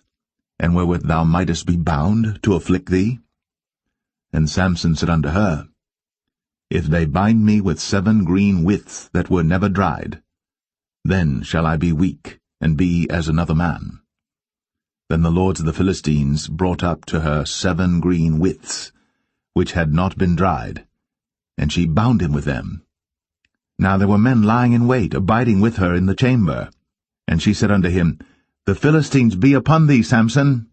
and wherewith thou mightest be bound to afflict thee? And Samson said unto her, If they bind me with 7 green withs that were never dried, then shall I be weak, and be as another man. Then the lords of the Philistines brought up to her 7 green withs, which had not been dried, and she bound him with them. Now there were men lying in wait, abiding with her in the chamber. And she said unto him, The Philistines be upon thee, Samson.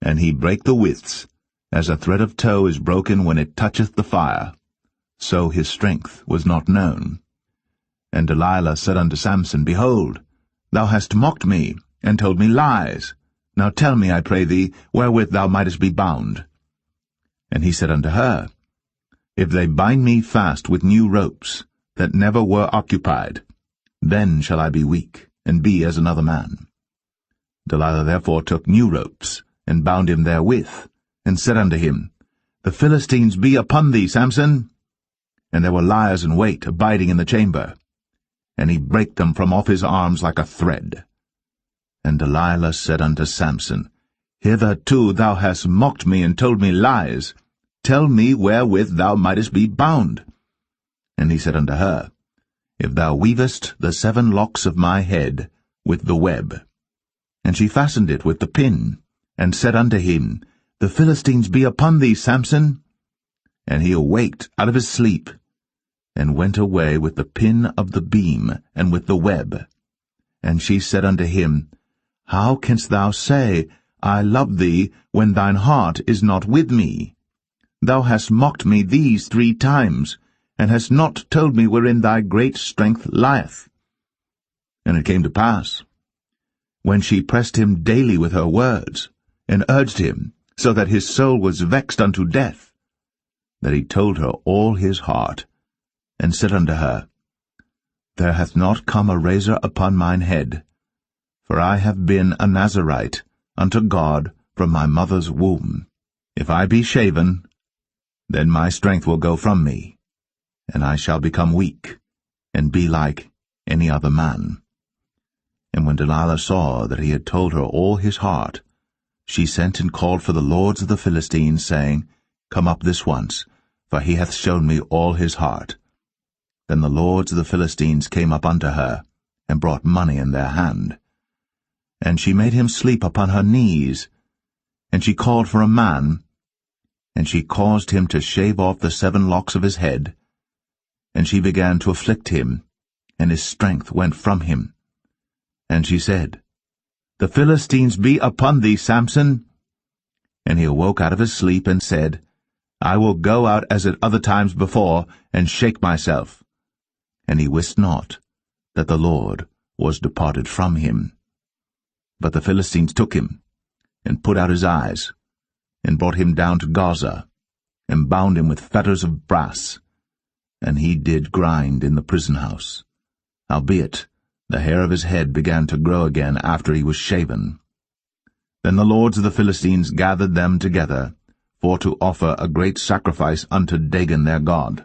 And he brake the withs, as a thread of tow is broken when it toucheth the fire. So his strength was not known. And Delilah said unto Samson, Behold, thou hast mocked me, and told me lies. Now tell me, I pray thee, wherewith thou mightest be bound. And he said unto her, If they bind me fast with new ropes, that never were occupied, then shall I be weak, and be as another man. Delilah therefore took new ropes, and bound him therewith, and said unto him, The Philistines be upon thee, Samson. And there were liers in wait, abiding in the chamber. And he brake them from off his arms like a thread. And Delilah said unto Samson, Hitherto thou hast mocked me, and told me lies. Tell me wherewith thou mightest be bound. And he said unto her, If thou weavest the 7 locks of my head with the web. And she fastened it with the pin, and said unto him, The Philistines be upon thee, Samson. And he awaked out of his sleep, and went away with the pin of the beam, and with the web. And she said unto him, How canst thou say, I love thee, when thine heart is not with me? Thou hast mocked me these 3 times, and hast not told me wherein thy great strength lieth. And it came to pass, when she pressed him daily with her words, and urged him, so that his soul was vexed unto death, that he told her all his heart, and said unto her, There hath not come a razor upon mine head, for I have been a Nazarite unto God from my mother's womb. If I be shaven, then my strength will go from me, and I shall become weak, and be like any other man. And when Delilah saw that he had told her all his heart, she sent and called for the lords of the Philistines, saying, Come up this once, for he hath shown me all his heart. Then the lords of the Philistines came up unto her, and brought money in their hand. And she made him sleep upon her knees, and she called for a man, and she caused him to shave off the 7 locks of his head, and she began to afflict him, and his strength went from him. And she said, The Philistines be upon thee, Samson. And he awoke out of his sleep, and said, I will go out as at other times before, and shake myself. And he wist not that the Lord was departed from him. But the Philistines took him, and put out his eyes, and brought him down to Gaza, and bound him with fetters of brass, and he did grind in the prison house. Howbeit, the hair of his head began to grow again after he was shaven. Then the lords of the Philistines gathered them together, for to offer a great sacrifice unto Dagon their god,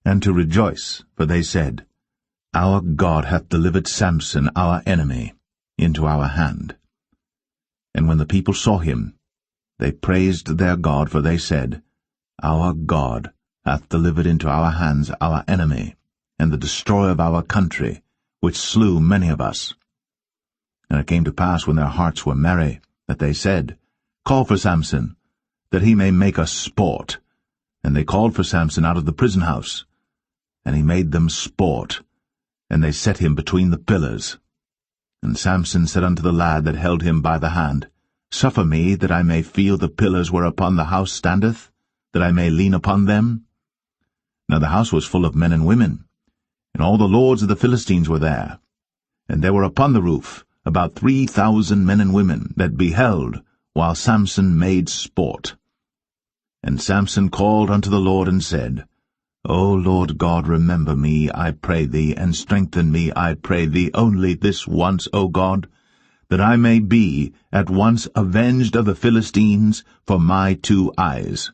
and to rejoice, for they said, Our God hath delivered Samson our enemy into our hand. And when the people saw him, they praised their God, for they said, Our God hath delivered into our hands our enemy, and the destroyer of our country, which slew many of us. And it came to pass, when their hearts were merry, that they said, Call for Samson, that he may make us sport. And they called for Samson out of the prison house, and he made them sport, and they set him between the pillars. And Samson said unto the lad that held him by the hand, Suffer me, that I may feel the pillars whereupon the house standeth, that I may lean upon them. Now the house was full of men and women, and all the lords of the Philistines were there. And there were upon the roof about 3,000 men and women that beheld, while Samson made sport. And Samson called unto the Lord, and said, O Lord God, remember me, I pray thee, and strengthen me, I pray thee, only this once, O God, that I may be at once avenged of the Philistines for my 2 eyes.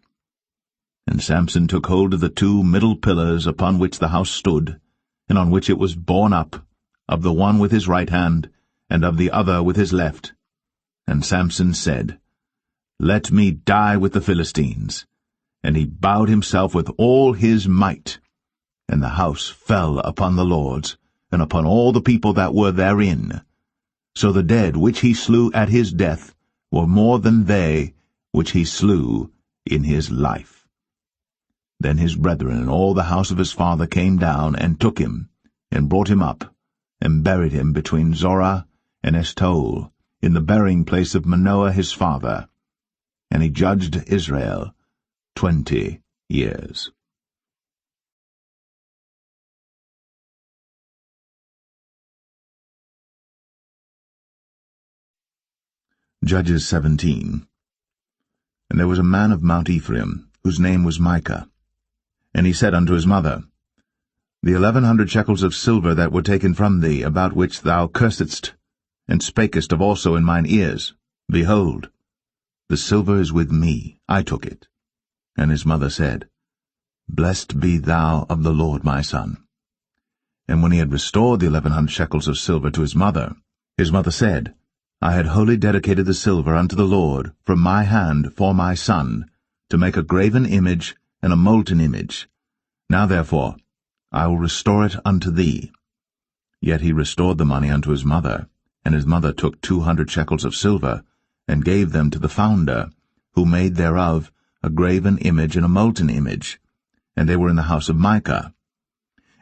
And Samson took hold of the 2 middle pillars upon which the house stood, and on which it was borne up, of the one with his right hand, and of the other with his left. And Samson said, Let me die with the Philistines. And he bowed himself with all his might. And the house fell upon the lords, and upon all the people that were therein. So the dead which he slew at his death were more than they which he slew in his life. Then his brethren and all the house of his father came down, and took him, and brought him up, and buried him between Zorah and Eshtaol, in the burying place of Manoah his father. And he judged Israel 20 years. Judges 17. And there was a man of Mount Ephraim, whose name was Micah. And he said unto his mother, The 1,100 shekels of silver that were taken from thee, about which thou cursedst, and spakest of also in mine ears, behold, the silver is with me, I took it. And his mother said, Blessed be thou of the Lord, my son. And when he had restored the 1,100 shekels of silver to his mother said, I had wholly dedicated the silver unto the Lord from my hand for my son, to make a graven image and a molten image. Now therefore I will restore it unto thee. Yet he restored the money unto his mother, and his mother took 200 shekels of silver, and gave them to the founder, who made thereof a graven image and a molten image, and they were in the house of Micah.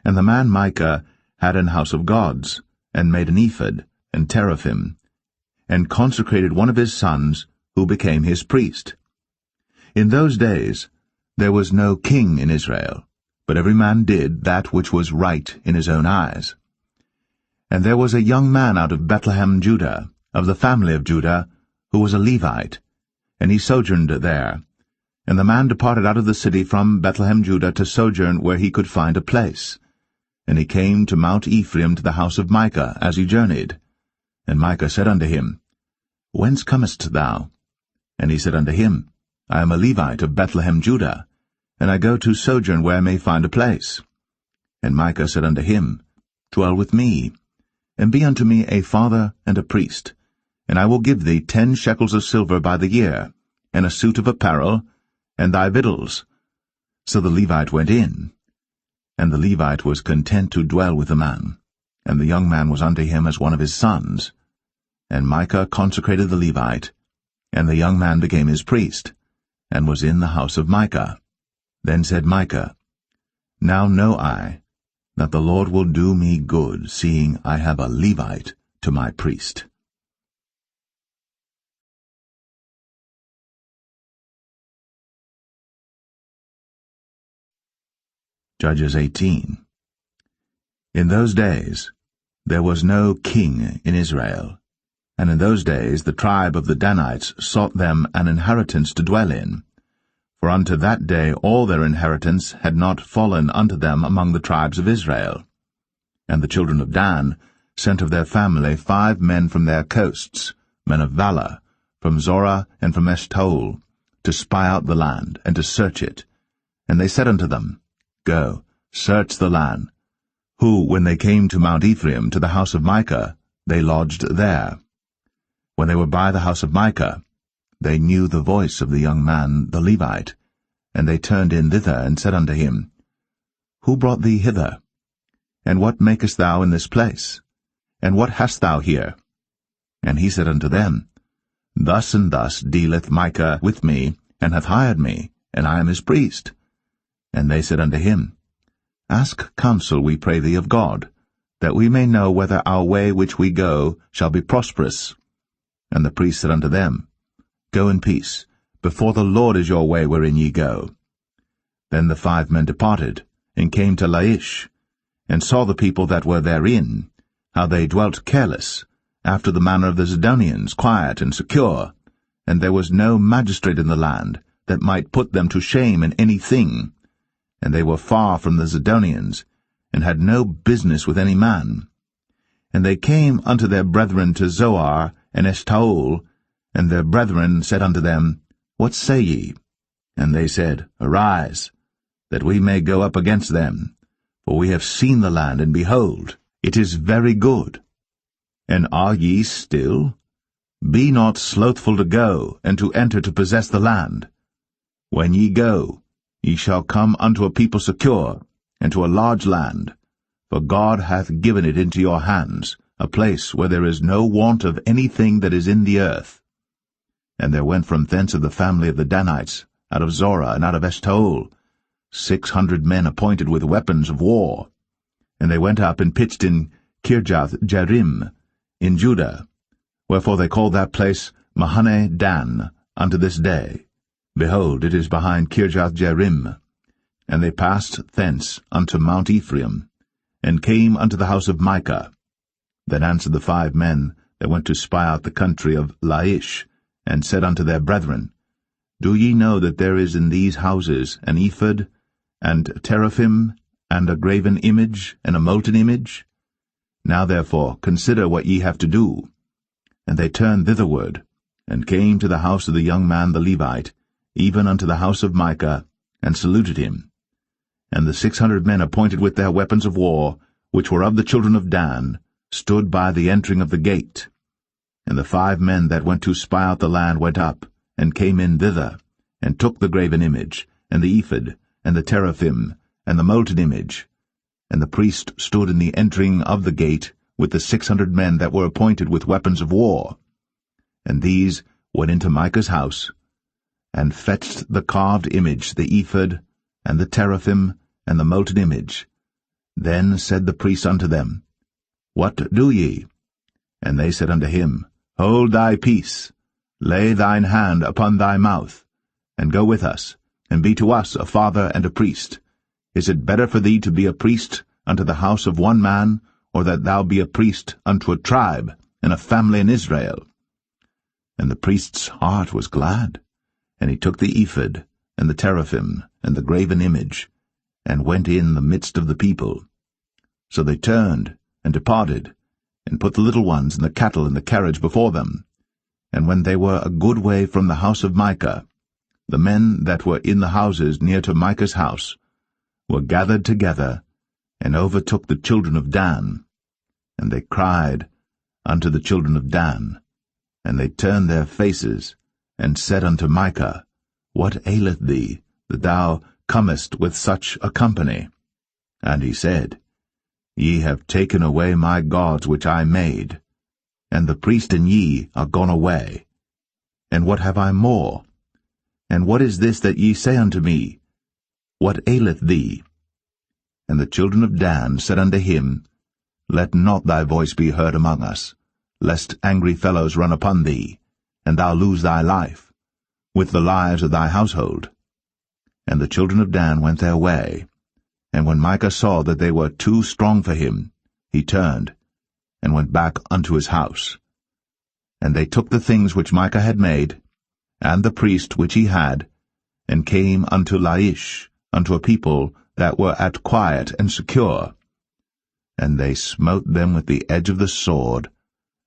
And the man Micah had an house of gods, and made an ephod, and teraphim, and consecrated one of his sons, who became his priest. In those days there was no king in Israel, but every man did that which was right in his own eyes. And there was a young man out of Bethlehem, Judah, of the family of Judah, who was a Levite, and he sojourned there. And the man departed out of the city from Bethlehem, Judah, to sojourn where he could find a place. And he came to Mount Ephraim, to the house of Micah, as he journeyed. And Micah said unto him, Whence comest thou? And he said unto him, I am a Levite of Bethlehem, Judah, and I go to sojourn where I may find a place. And Micah said unto him, Dwell with me, and be unto me a father and a priest, and I will give thee 10 shekels of silver by the year, and a suit of apparel, and thy victuals. So the Levite went in. And the Levite was content to dwell with the man, and the young man was unto him as one of his sons. And Micah consecrated the Levite, and the young man became his priest, and was in the house of Micah. Then said Micah, Now know I that the Lord will do me good, seeing I have a Levite to my priest. Judges 18. In those days there was no king in Israel, and in those days the tribe of the Danites sought them an inheritance to dwell in, for unto that day all their inheritance had not fallen unto them among the tribes of Israel. And the children of Dan sent of their family 5 men from their coasts, men of valor, from Zorah and from Eshtaol, to spy out the land, and to search it. And they said unto them, Go, search the land. Who, when they came to Mount Ephraim, to the house of Micah, they lodged there. When they were by the house of Micah, they knew the voice of the young man the Levite, and they turned in thither, and said unto him, Who brought thee hither? And what makest thou in this place? And what hast thou here? And he said unto them, Thus and thus dealeth Micah with me, and hath hired me, and I am his priest. And they said unto him, Ask counsel, we pray thee, of God, that we may know whether our way which we go shall be prosperous. And the priest said unto them, Go in peace. Before the Lord is your way wherein ye go. Then the 5 men departed, and came to Laish, and saw the people that were therein, how they dwelt careless, after the manner of the Zidonians, quiet and secure, and there was no magistrate in the land that might put them to shame in any thing, and they were far from the Zidonians, and had no business with any man. And they came unto their brethren to Zoar and Eshtaol, and their brethren said unto them, What say ye? And they said, Arise, that we may go up against them, for we have seen the land, and behold, it is very good. And are ye still? Be not slothful to go, and to enter to possess the land. When ye go, ye shall come unto a people secure, and to a large land, for God hath given it into your hands, a place where there is no want of anything that is in the earth. And there went from thence of the family of the Danites, out of Zorah and out of Eshtaol, 600 men appointed with weapons of war. And they went up and pitched in Kirjath-jearim, in Judah, wherefore they call that place Mahane Dan unto this day. Behold, it is behind Kirjath-jearim. And they passed thence unto Mount Ephraim, and came unto the house of Micah. Then answered the 5 men that went to spy out the country of Laish, and said unto their brethren, Do ye know that there is in these houses an ephod, and teraphim, and a graven image, and a molten image? Now therefore consider what ye have to do. And they turned thitherward, and came to the house of the young man the Levite, even unto the house of Micah, and saluted him. And the 600 men appointed with their weapons of war, which were of the children of Dan, stood by the entering of the gate. And the 5 men that went to spy out the land went up, and came in thither, and took the graven image, and the ephod, and the teraphim, and the molten image. And the priest stood in the entering of the gate, with the 600 men that were appointed with weapons of war. And these went into Micah's house, and fetched the carved image, the ephod, and the teraphim, and the molten image. Then said the priest unto them, What do ye? And they said unto him, Hold thy peace, lay thine hand upon thy mouth, and go with us, and be to us a father and a priest. Is it better for thee to be a priest unto the house of one man, or that thou be a priest unto a tribe, and a family in Israel? And the priest's heart was glad, and he took the ephod, and the teraphim, and the graven image, and went in the midst of the people. So they turned, and departed, and put the little ones and the cattle in the carriage before them. And when they were a good way from the house of Micah, the men that were in the houses near to Micah's house were gathered together, and overtook the children of Dan. And they cried unto the children of Dan, and they turned their faces, and said unto Micah, What aileth thee, that thou comest with such a company? And he said, Ye have taken away my gods which I made, and the priest and ye are gone away. And what have I more? And what is this that ye say unto me? What aileth thee? And the children of Dan said unto him, Let not thy voice be heard among us, lest angry fellows run upon thee, and thou lose thy life, with the lives of thy household. And the children of Dan went their way. And when Micah saw that they were too strong for him, he turned, and went back unto his house. And they took the things which Micah had made, and the priest which he had, and came unto Laish, unto a people that were at quiet and secure. And they smote them with the edge of the sword,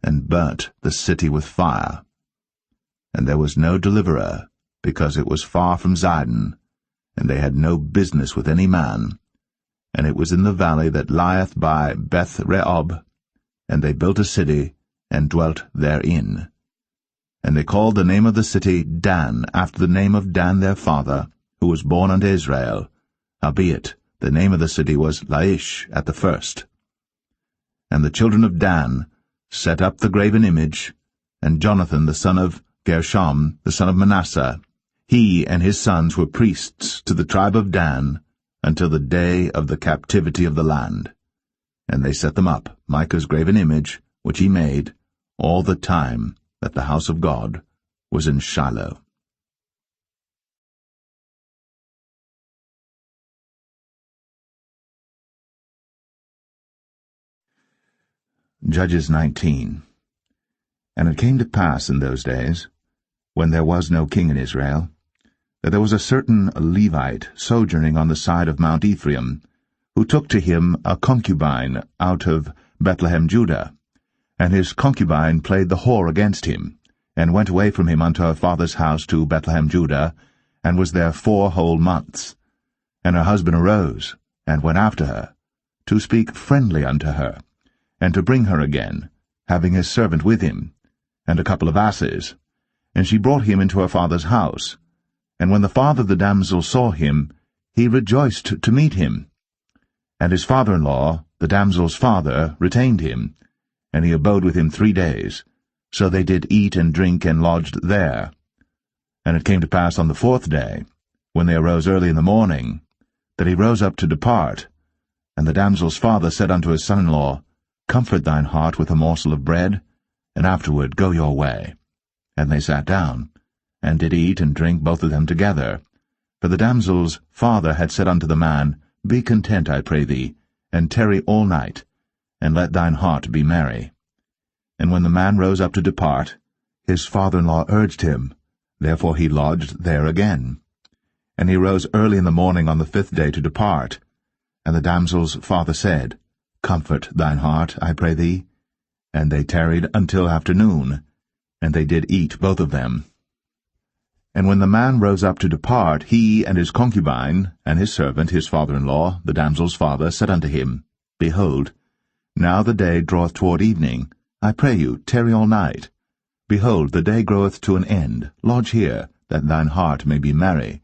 and burnt the city with fire. And there was no deliverer, because it was far from Zidon, and they had no business with any man. And it was in the valley that lieth by Beth-rehob, and they built a city, and dwelt therein. And they called the name of the city Dan, after the name of Dan their father, who was born unto Israel. Howbeit, the name of the city was Laish at the first. And the children of Dan set up the graven image, and Jonathan the son of Gershom, the son of Manasseh, he and his sons were priests to the tribe of Dan, until the day of the captivity of the land. And they set them up, Micah's graven image, which he made, all the time that the house of God was in Shiloh. Judges 19. And it came to pass in those days, when there was no king in Israel, that there was a certain Levite sojourning on the side of Mount Ephraim, who took to him a concubine out of Bethlehem Judah. And his concubine played the whore against him, and went away from him unto her father's house to Bethlehem Judah, and was there 4 whole months. And her husband arose, and went after her, to speak friendly unto her, and to bring her again, having his servant with him, and a couple of asses. And she brought him into her father's house. And when the father of the damsel saw him, he rejoiced to meet him. And his father-in-law, the damsel's father, retained him, and he abode with him 3 days. So they did eat and drink and lodged there. And it came to pass on the 4th day, when they arose early in the morning, that he rose up to depart. And the damsel's father said unto his son-in-law, Comfort thine heart with a morsel of bread, and afterward go your way. And they sat down, and did eat and drink both of them together. For the damsel's father had said unto the man, Be content, I pray thee, and tarry all night, and let thine heart be merry. And when the man rose up to depart, his father-in-law urged him, therefore he lodged there again. And he rose early in the morning on the 5th day to depart. And the damsel's father said, Comfort thine heart, I pray thee. And they tarried until afternoon, and they did eat both of them. And when the man rose up to depart, he and his concubine, and his servant, his father-in-law, the damsel's father, said unto him, Behold, now the day draweth toward evening. I pray you, tarry all night. Behold, the day groweth to an end. Lodge here, that thine heart may be merry.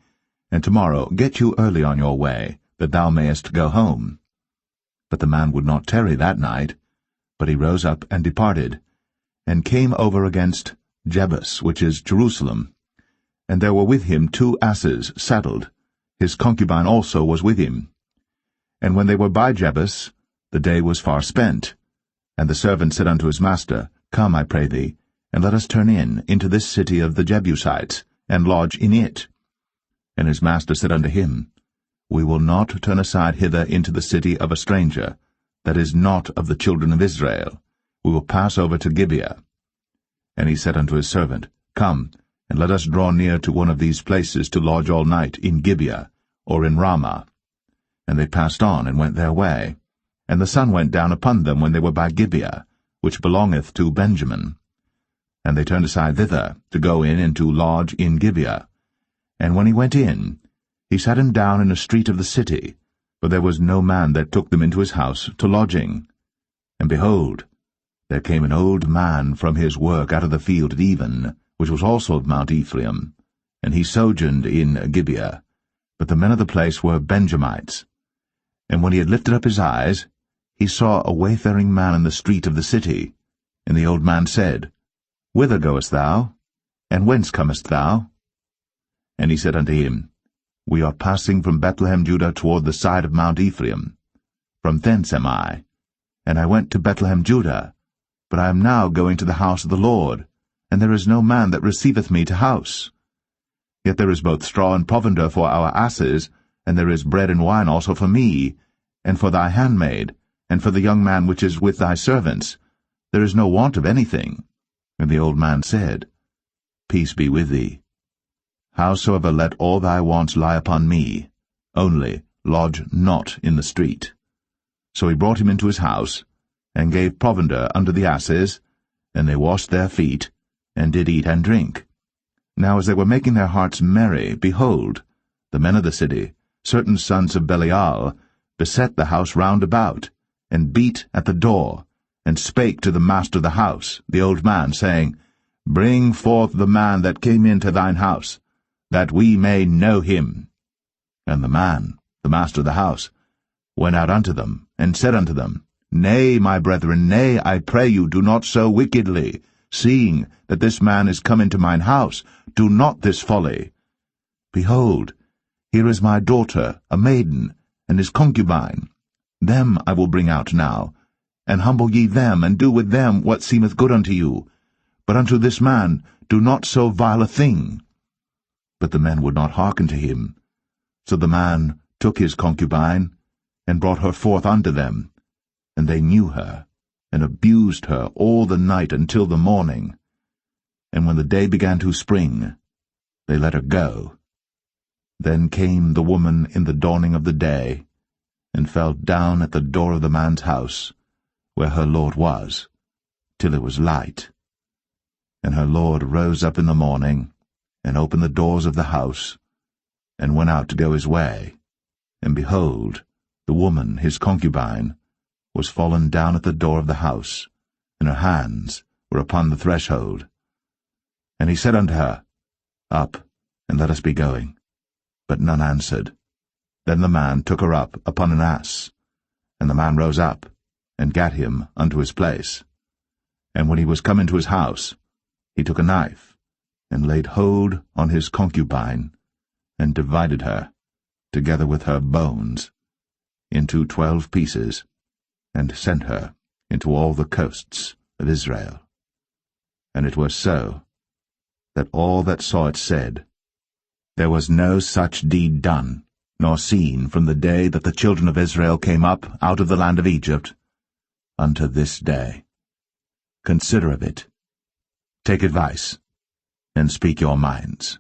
And tomorrow get you early on your way, that thou mayest go home. But the man would not tarry that night, but he rose up and departed, and came over against Jebus, which is Jerusalem. And there were with him 2 asses saddled. His concubine also was with him. And when they were by Jebus, the day was far spent. And the servant said unto his master, Come, I pray thee, and let us turn into this city of the Jebusites, and lodge in it. And his master said unto him, We will not turn aside hither into the city of a stranger, that is not of the children of Israel. We will pass over to Gibeah. And he said unto his servant, Come, and let us draw near to one of these places to lodge all night in Gibeah, or in Ramah. And they passed on, and went their way. And the sun went down upon them when they were by Gibeah, which belongeth to Benjamin. And they turned aside thither, to go in and to lodge in Gibeah. And when he went in, he sat him down in a street of the city, for there was no man that took them into his house to lodging. And behold, there came an old man from his work out of the field at even, which was also of Mount Ephraim, and he sojourned in Gibeah. But the men of the place were Benjamites. And when he had lifted up his eyes, he saw a wayfaring man in the street of the city. And the old man said, Whither goest thou? And whence comest thou? And he said unto him, We are passing from Bethlehem Judah toward the side of Mount Ephraim. From thence am I. And I went to Bethlehem Judah, but I am now going to the house of the Lord, and there is no man that receiveth me to house. Yet there is both straw and provender for our asses, and there is bread and wine also for me, and for thy handmaid, and for the young man which is with thy servants. There is no want of anything. And the old man said, Peace be with thee. Howsoever let all thy wants lie upon me, only lodge not in the street. So he brought him into his house, and gave provender unto the asses, and they washed their feet, and did eat and drink. Now as they were making their hearts merry, behold, the men of the city, certain sons of Belial, beset the house round about, and beat at the door, and spake to the master of the house, the old man, saying, Bring forth the man that came into thine house, that we may know him. And the man, the master of the house, went out unto them, and said unto them, Nay, my brethren, nay, I pray you, do not so wickedly, seeing that this man is come into mine house. Do not this folly. Behold, here is my daughter, a maiden, and his concubine. Them I will bring out now, and humble ye them, and do with them what seemeth good unto you. But unto this man do not so vile a thing. But the men would not hearken to him. So the man took his concubine, and brought her forth unto them. And they knew her, and abused her all the night until the morning. And when the day began to spring, they let her go. Then came the woman in the dawning of the day, and fell down at the door of the man's house, where her lord was, till it was light. And her lord rose up in the morning, and opened the doors of the house, and went out to go his way. And behold, the woman, his concubine, was fallen down at the door of the house, and her hands were upon the threshold. And he said unto her, Up, and let us be going. But none answered. Then the man took her up upon an ass. And the man rose up, and gat him unto his place. And when he was come into his house, he took a knife, and laid hold on his concubine, and divided her, together with her bones, into 12 pieces, and sent her into all the coasts of Israel. And it was so, that all that saw it said, There was no such deed done, nor seen from the day that the children of Israel came up out of the land of Egypt, unto this day. Consider of it, take advice, and speak your minds.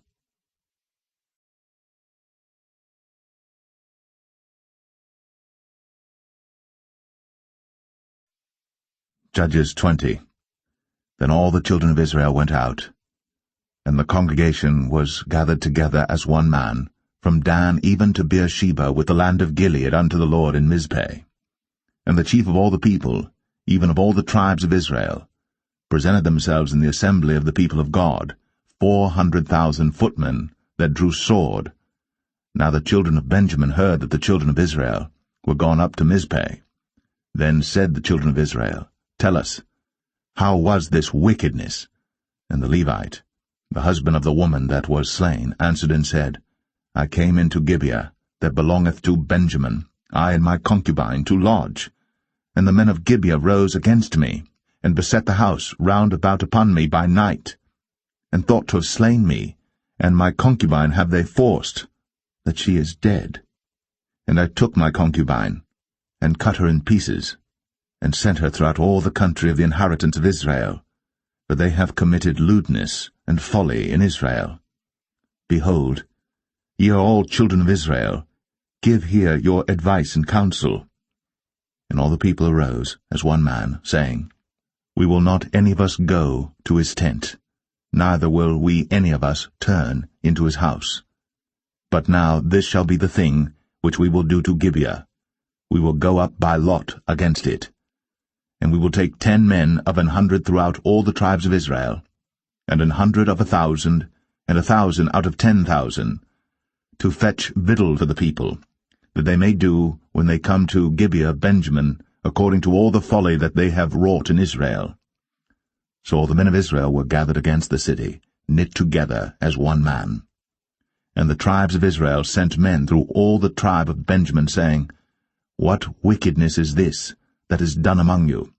Judges 20. Then all the children of Israel went out, and the congregation was gathered together as one man, from Dan even to Beersheba with the land of Gilead unto the Lord in Mizpeh. And the chief of all the people, even of all the tribes of Israel, presented themselves in the assembly of the people of God, 400,000 footmen that drew sword. Now the children of Benjamin heard that the children of Israel were gone up to Mizpeh. Then said the children of Israel, Tell us, how was this wickedness? And the Levite, the husband of the woman that was slain, answered and said, I came into Gibeah, that belongeth to Benjamin, I and my concubine, to lodge. And the men of Gibeah rose against me, and beset the house round about upon me by night, and thought to have slain me, and my concubine have they forced, that she is dead. And I took my concubine, and cut her in pieces, and sent her throughout all the country of the inheritance of Israel, for they have committed lewdness and folly in Israel. Behold, ye are all children of Israel, give here your advice and counsel. And all the people arose as one man, saying, We will not any of us go to his tent, neither will we any of us turn into his house. But now this shall be the thing which we will do to Gibeah. We will go up by lot against it. And we will take 10 men of 100 throughout all the tribes of Israel, and 100 of 1,000, and 1,000 out of 10,000, to fetch victual to the people, that they may do, when they come to Gibeah Benjamin, according to all the folly that they have wrought in Israel. So all the men of Israel were gathered against the city, knit together as one man. And the tribes of Israel sent men through all the tribe of Benjamin, saying, What wickedness is this that is done among you?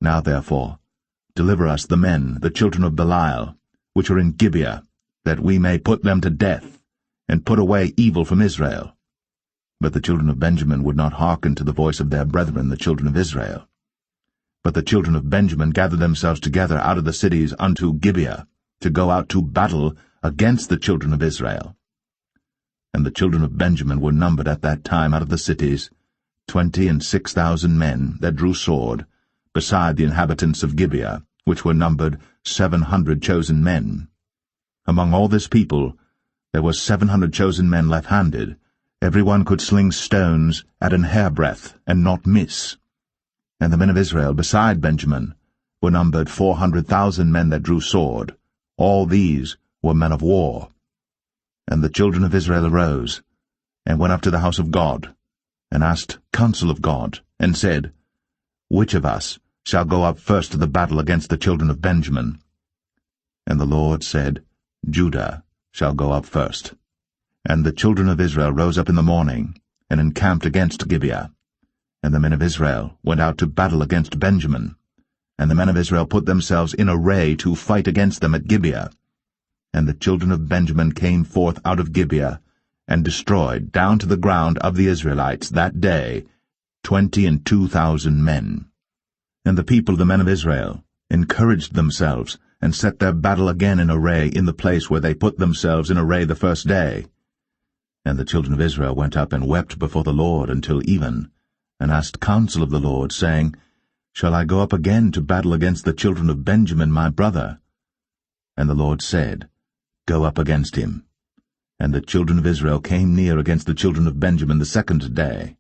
Now therefore, deliver us the men, the children of Belial, which are in Gibeah, that we may put them to death, and put away evil from Israel. But the children of Benjamin would not hearken to the voice of their brethren, the children of Israel. But the children of Benjamin gathered themselves together out of the cities unto Gibeah, to go out to battle against the children of Israel. And the children of Benjamin were numbered at that time out of the cities 26,000 men that drew sword, beside the inhabitants of Gibeah, which were numbered 700 chosen men. Among all this people there were 700 chosen men left-handed. Every one could sling stones at an hairbreadth, and not miss. And the men of Israel beside Benjamin were numbered 400,000 men that drew sword. All these were men of war. And the children of Israel arose, and went up to the house of God, and asked counsel of God, and said, Which of us shall go up first to the battle against the children of Benjamin? And the Lord said, Judah shall go up first. And the children of Israel rose up in the morning, and encamped against Gibeah. And the men of Israel went out to battle against Benjamin. And the men of Israel put themselves in array to fight against them at Gibeah. And the children of Benjamin came forth out of Gibeah, and destroyed down to the ground of the Israelites that day 22,000 men. And the people, the men of Israel, encouraged themselves, and set their battle again in array in the place where they put themselves in array the first day. And the children of Israel went up and wept before the Lord until even, and asked counsel of the Lord, saying, Shall I go up again to battle against the children of Benjamin my brother? And the Lord said, Go up against him. And the children of Israel came near against the children of Benjamin the second day.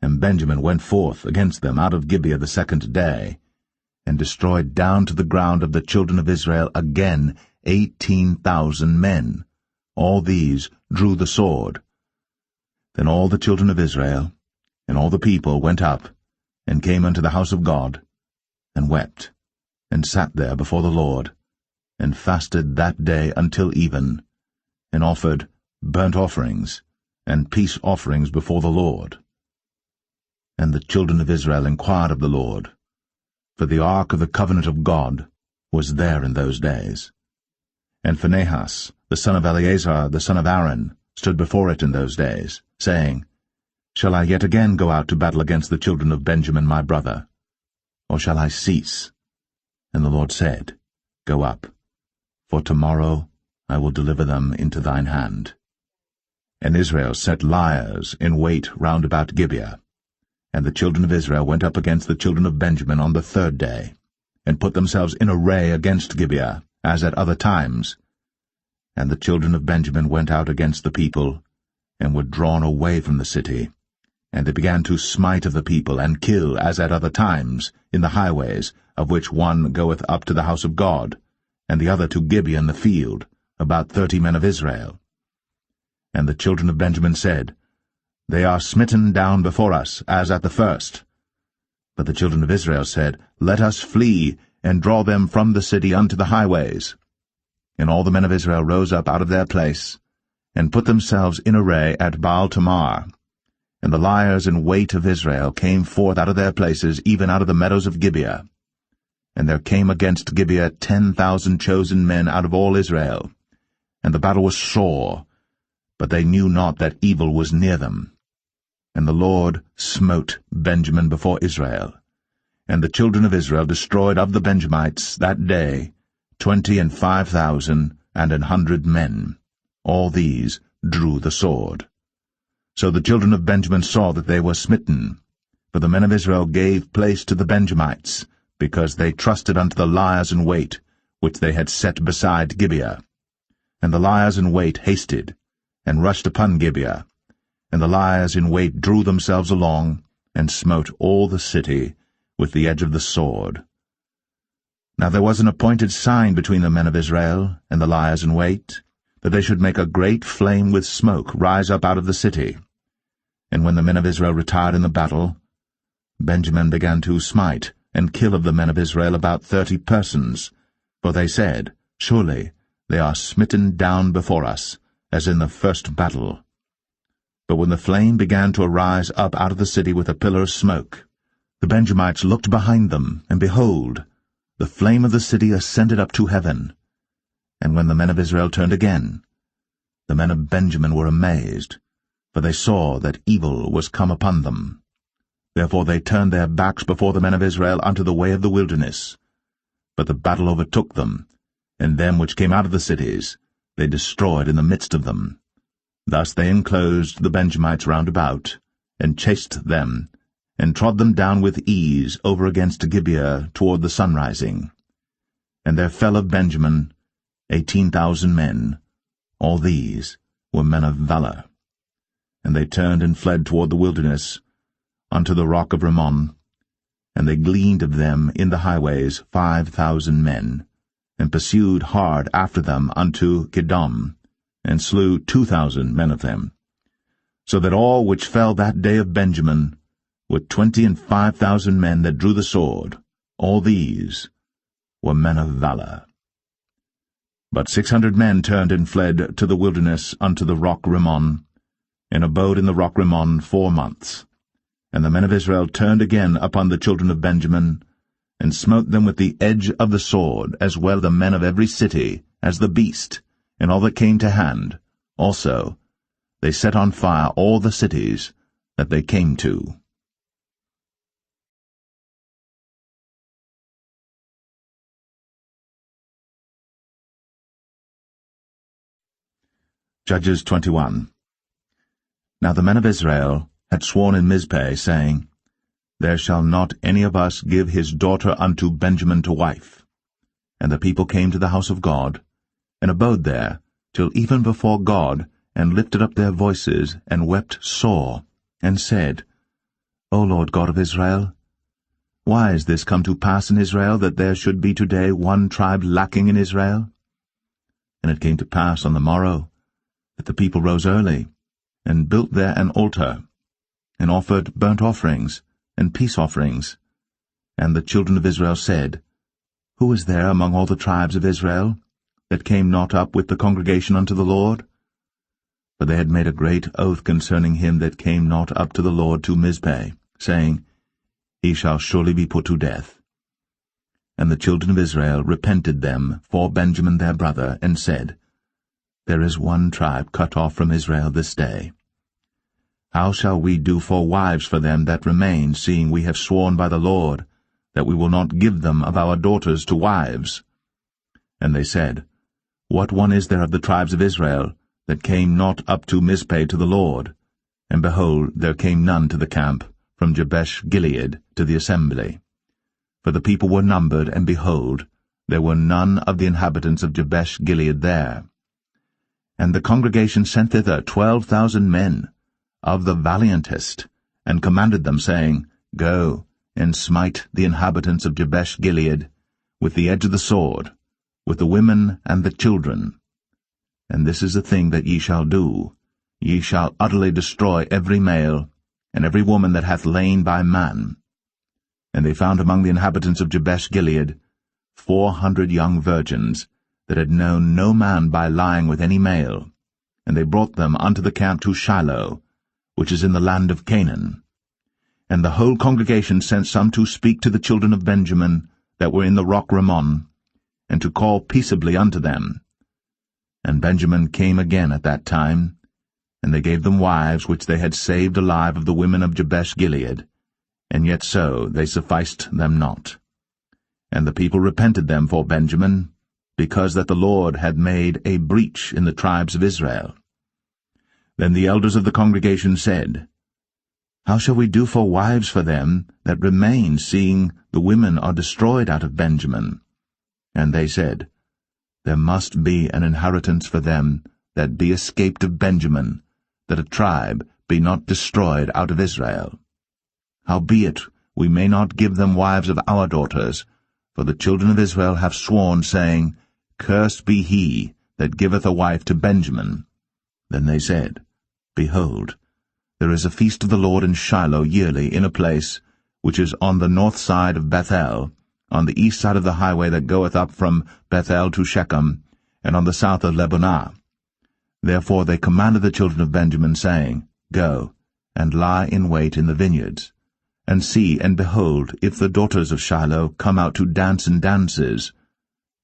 And Benjamin went forth against them out of Gibeah the second day, and destroyed down to the ground of the children of Israel again 18,000 men. All these drew the sword. Then all the children of Israel and all the people went up, and came unto the house of God, and wept, and sat there before the Lord, and fasted that day until even, and offered burnt offerings and peace offerings before the Lord. And the children of Israel inquired of the Lord, for the ark of the covenant of God was there in those days. And Phinehas, the son of Eleazar, the son of Aaron, stood before it in those days, saying, Shall I yet again go out to battle against the children of Benjamin my brother? Or shall I cease? And the Lord said, Go up, for tomorrow I will deliver them into thine hand. And Israel set liers in wait round about Gibeah. And the children of Israel went up against the children of Benjamin on the third day, and put themselves in array against Gibeah, as at other times. And the children of Benjamin went out against the people, and were drawn away from the city. And they began to smite of the people, and kill, as at other times, in the highways, of which one goeth up to the house of God, and the other to Gibeah in the field, about 30 men of Israel. And the children of Benjamin said, They are smitten down before us, as at the first. But the children of Israel said, Let us flee, and draw them from the city unto the highways. And all the men of Israel rose up out of their place, and put themselves in array at Baal-Tamar. And the liers in wait of Israel came forth out of their places, even out of the meadows of Gibeah. And there came against Gibeah 10,000 chosen men out of all Israel. And the battle was sore, but they knew not that evil was near them. And the Lord smote Benjamin before Israel. And the children of Israel destroyed of the Benjamites that day 25,000 and 100 men. All these drew the sword. So the children of Benjamin saw that they were smitten. For the men of Israel gave place to the Benjamites, because they trusted unto the liers in wait, which they had set beside Gibeah. And the liers in wait hasted, and rushed upon Gibeah. And the liers in wait drew themselves along, and smote all the city with the edge of the sword. Now there was an appointed sign between the men of Israel and the liers in wait, that they should make a great flame with smoke rise up out of the city. And when the men of Israel retired in the battle, Benjamin began to smite and kill of the men of Israel about 30 persons, for they said, Surely they are smitten down before us, as in the first battle. But when the flame began to arise up out of the city with a pillar of smoke, the Benjamites looked behind them, and behold, the flame of the city ascended up to heaven. And when the men of Israel turned again, the men of Benjamin were amazed, for they saw that evil was come upon them. Therefore they turned their backs before the men of Israel unto the way of the wilderness. But the battle overtook them, and them which came out of the cities they destroyed in the midst of them. Thus they enclosed the Benjamites round about, and chased them, and trod them down with ease over against Gibeah toward the sunrising. And there fell of Benjamin 18,000 men. All these were men of valor. And they turned and fled toward the wilderness, unto the rock of Rimmon. And they gleaned of them in the highways 5,000 men, and pursued hard after them unto Kidom, and slew 2,000 men of them. So that all which fell that day of Benjamin were 25,000 men that drew the sword. All these were men of valor. But 600 men turned and fled to the wilderness unto the rock Rimmon, and abode in the rock Rimmon 4 months. And the men of Israel turned again upon the children of Benjamin, and smote them with the edge of the sword, as well the men of every city, as the beast, and all that came to hand. Also they set on fire all the cities that they came to. Judges 21. Now the men of Israel had sworn in Mizpeh, saying, There shall not any of us give his daughter unto Benjamin to wife. And the people came to the house of God, and abode there till even before God, and lifted up their voices, and wept sore, and said, O Lord God of Israel, why is this come to pass in Israel, that there should be today one tribe lacking in Israel? And it came to pass on the morrow, that the people rose early, and built there an altar, and offered burnt offerings, and peace offerings. And the children of Israel said, Who is there among all the tribes of Israel, that came not up with the congregation unto the Lord? For they had made a great oath concerning him that came not up to the Lord to Mizpeh, saying, He shall surely be put to death. And the children of Israel repented them for Benjamin their brother, and said, There is one tribe cut off from Israel this day. How shall we do for wives for them that remain, seeing we have sworn by the Lord, that we will not give them of our daughters to wives? And they said, What one is there of the tribes of Israel, that came not up to Mizpeh to the Lord? And behold, there came none to the camp, from Jabesh Gilead to the assembly. For the people were numbered, and behold, there were none of the inhabitants of Jabesh Gilead there. And the congregation sent thither 12,000 men, of the valiantest, and commanded them, saying, Go, and smite the inhabitants of Jabesh Gilead, with the edge of the sword, with the women and the children. And this is the thing that ye shall do. Ye shall utterly destroy every male, and every woman that hath lain by man. And they found among the inhabitants of Jabesh Gilead 400 young virgins, that had known no man by lying with any male. And they brought them unto the camp to Shiloh, which is in the land of Canaan. And the whole congregation sent some to speak to the children of Benjamin, that were in the rock Rimmon, and to call peaceably unto them. And Benjamin came again at that time, and they gave them wives which they had saved alive of the women of Jabesh Gilead, and yet so they sufficed them not. And the people repented them for Benjamin, because that the Lord had made a breach in the tribes of Israel. Then the elders of the congregation said, How shall we do for wives for them that remain, seeing the women are destroyed out of Benjamin? And they said, There must be an inheritance for them that be escaped of Benjamin, that a tribe be not destroyed out of Israel. Howbeit we may not give them wives of our daughters, for the children of Israel have sworn, saying, Cursed be he that giveth a wife to Benjamin. Then they said, Behold, there is a feast of the Lord in Shiloh yearly, in a place which is on the north side of Bethel, on the east side of the highway that goeth up from Bethel to Shechem, and on the south of Lebonah. Therefore they commanded the children of Benjamin, saying, Go, and lie in wait in the vineyards, and see, and behold, if the daughters of Shiloh come out to dance in dances,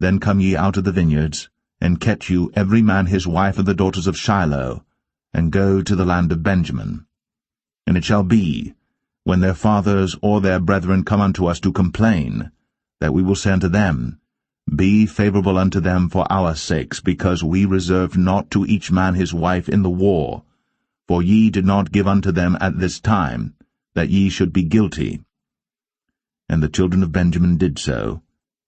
then come ye out of the vineyards, and catch you every man his wife of the daughters of Shiloh, and go to the land of Benjamin. And it shall be, when their fathers or their brethren come unto us to complain, that we will say unto them, Be favorable unto them for our sakes, because we reserved not to each man his wife in the war, for ye did not give unto them at this time, that ye should be guilty. And the children of Benjamin did so,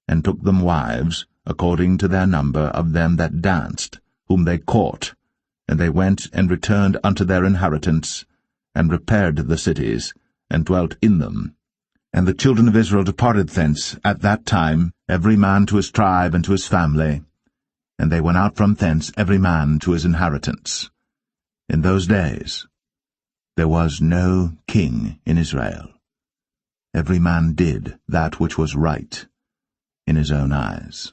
and took them wives, according to their number of them that danced, whom they caught, and they went and returned unto their inheritance, and repaired the cities, and dwelt in them. And the children of Israel departed thence at that time, every man to his tribe and to his family, and they went out from thence every man to his inheritance. In those days there was no king in Israel. Every man did that which was right in his own eyes.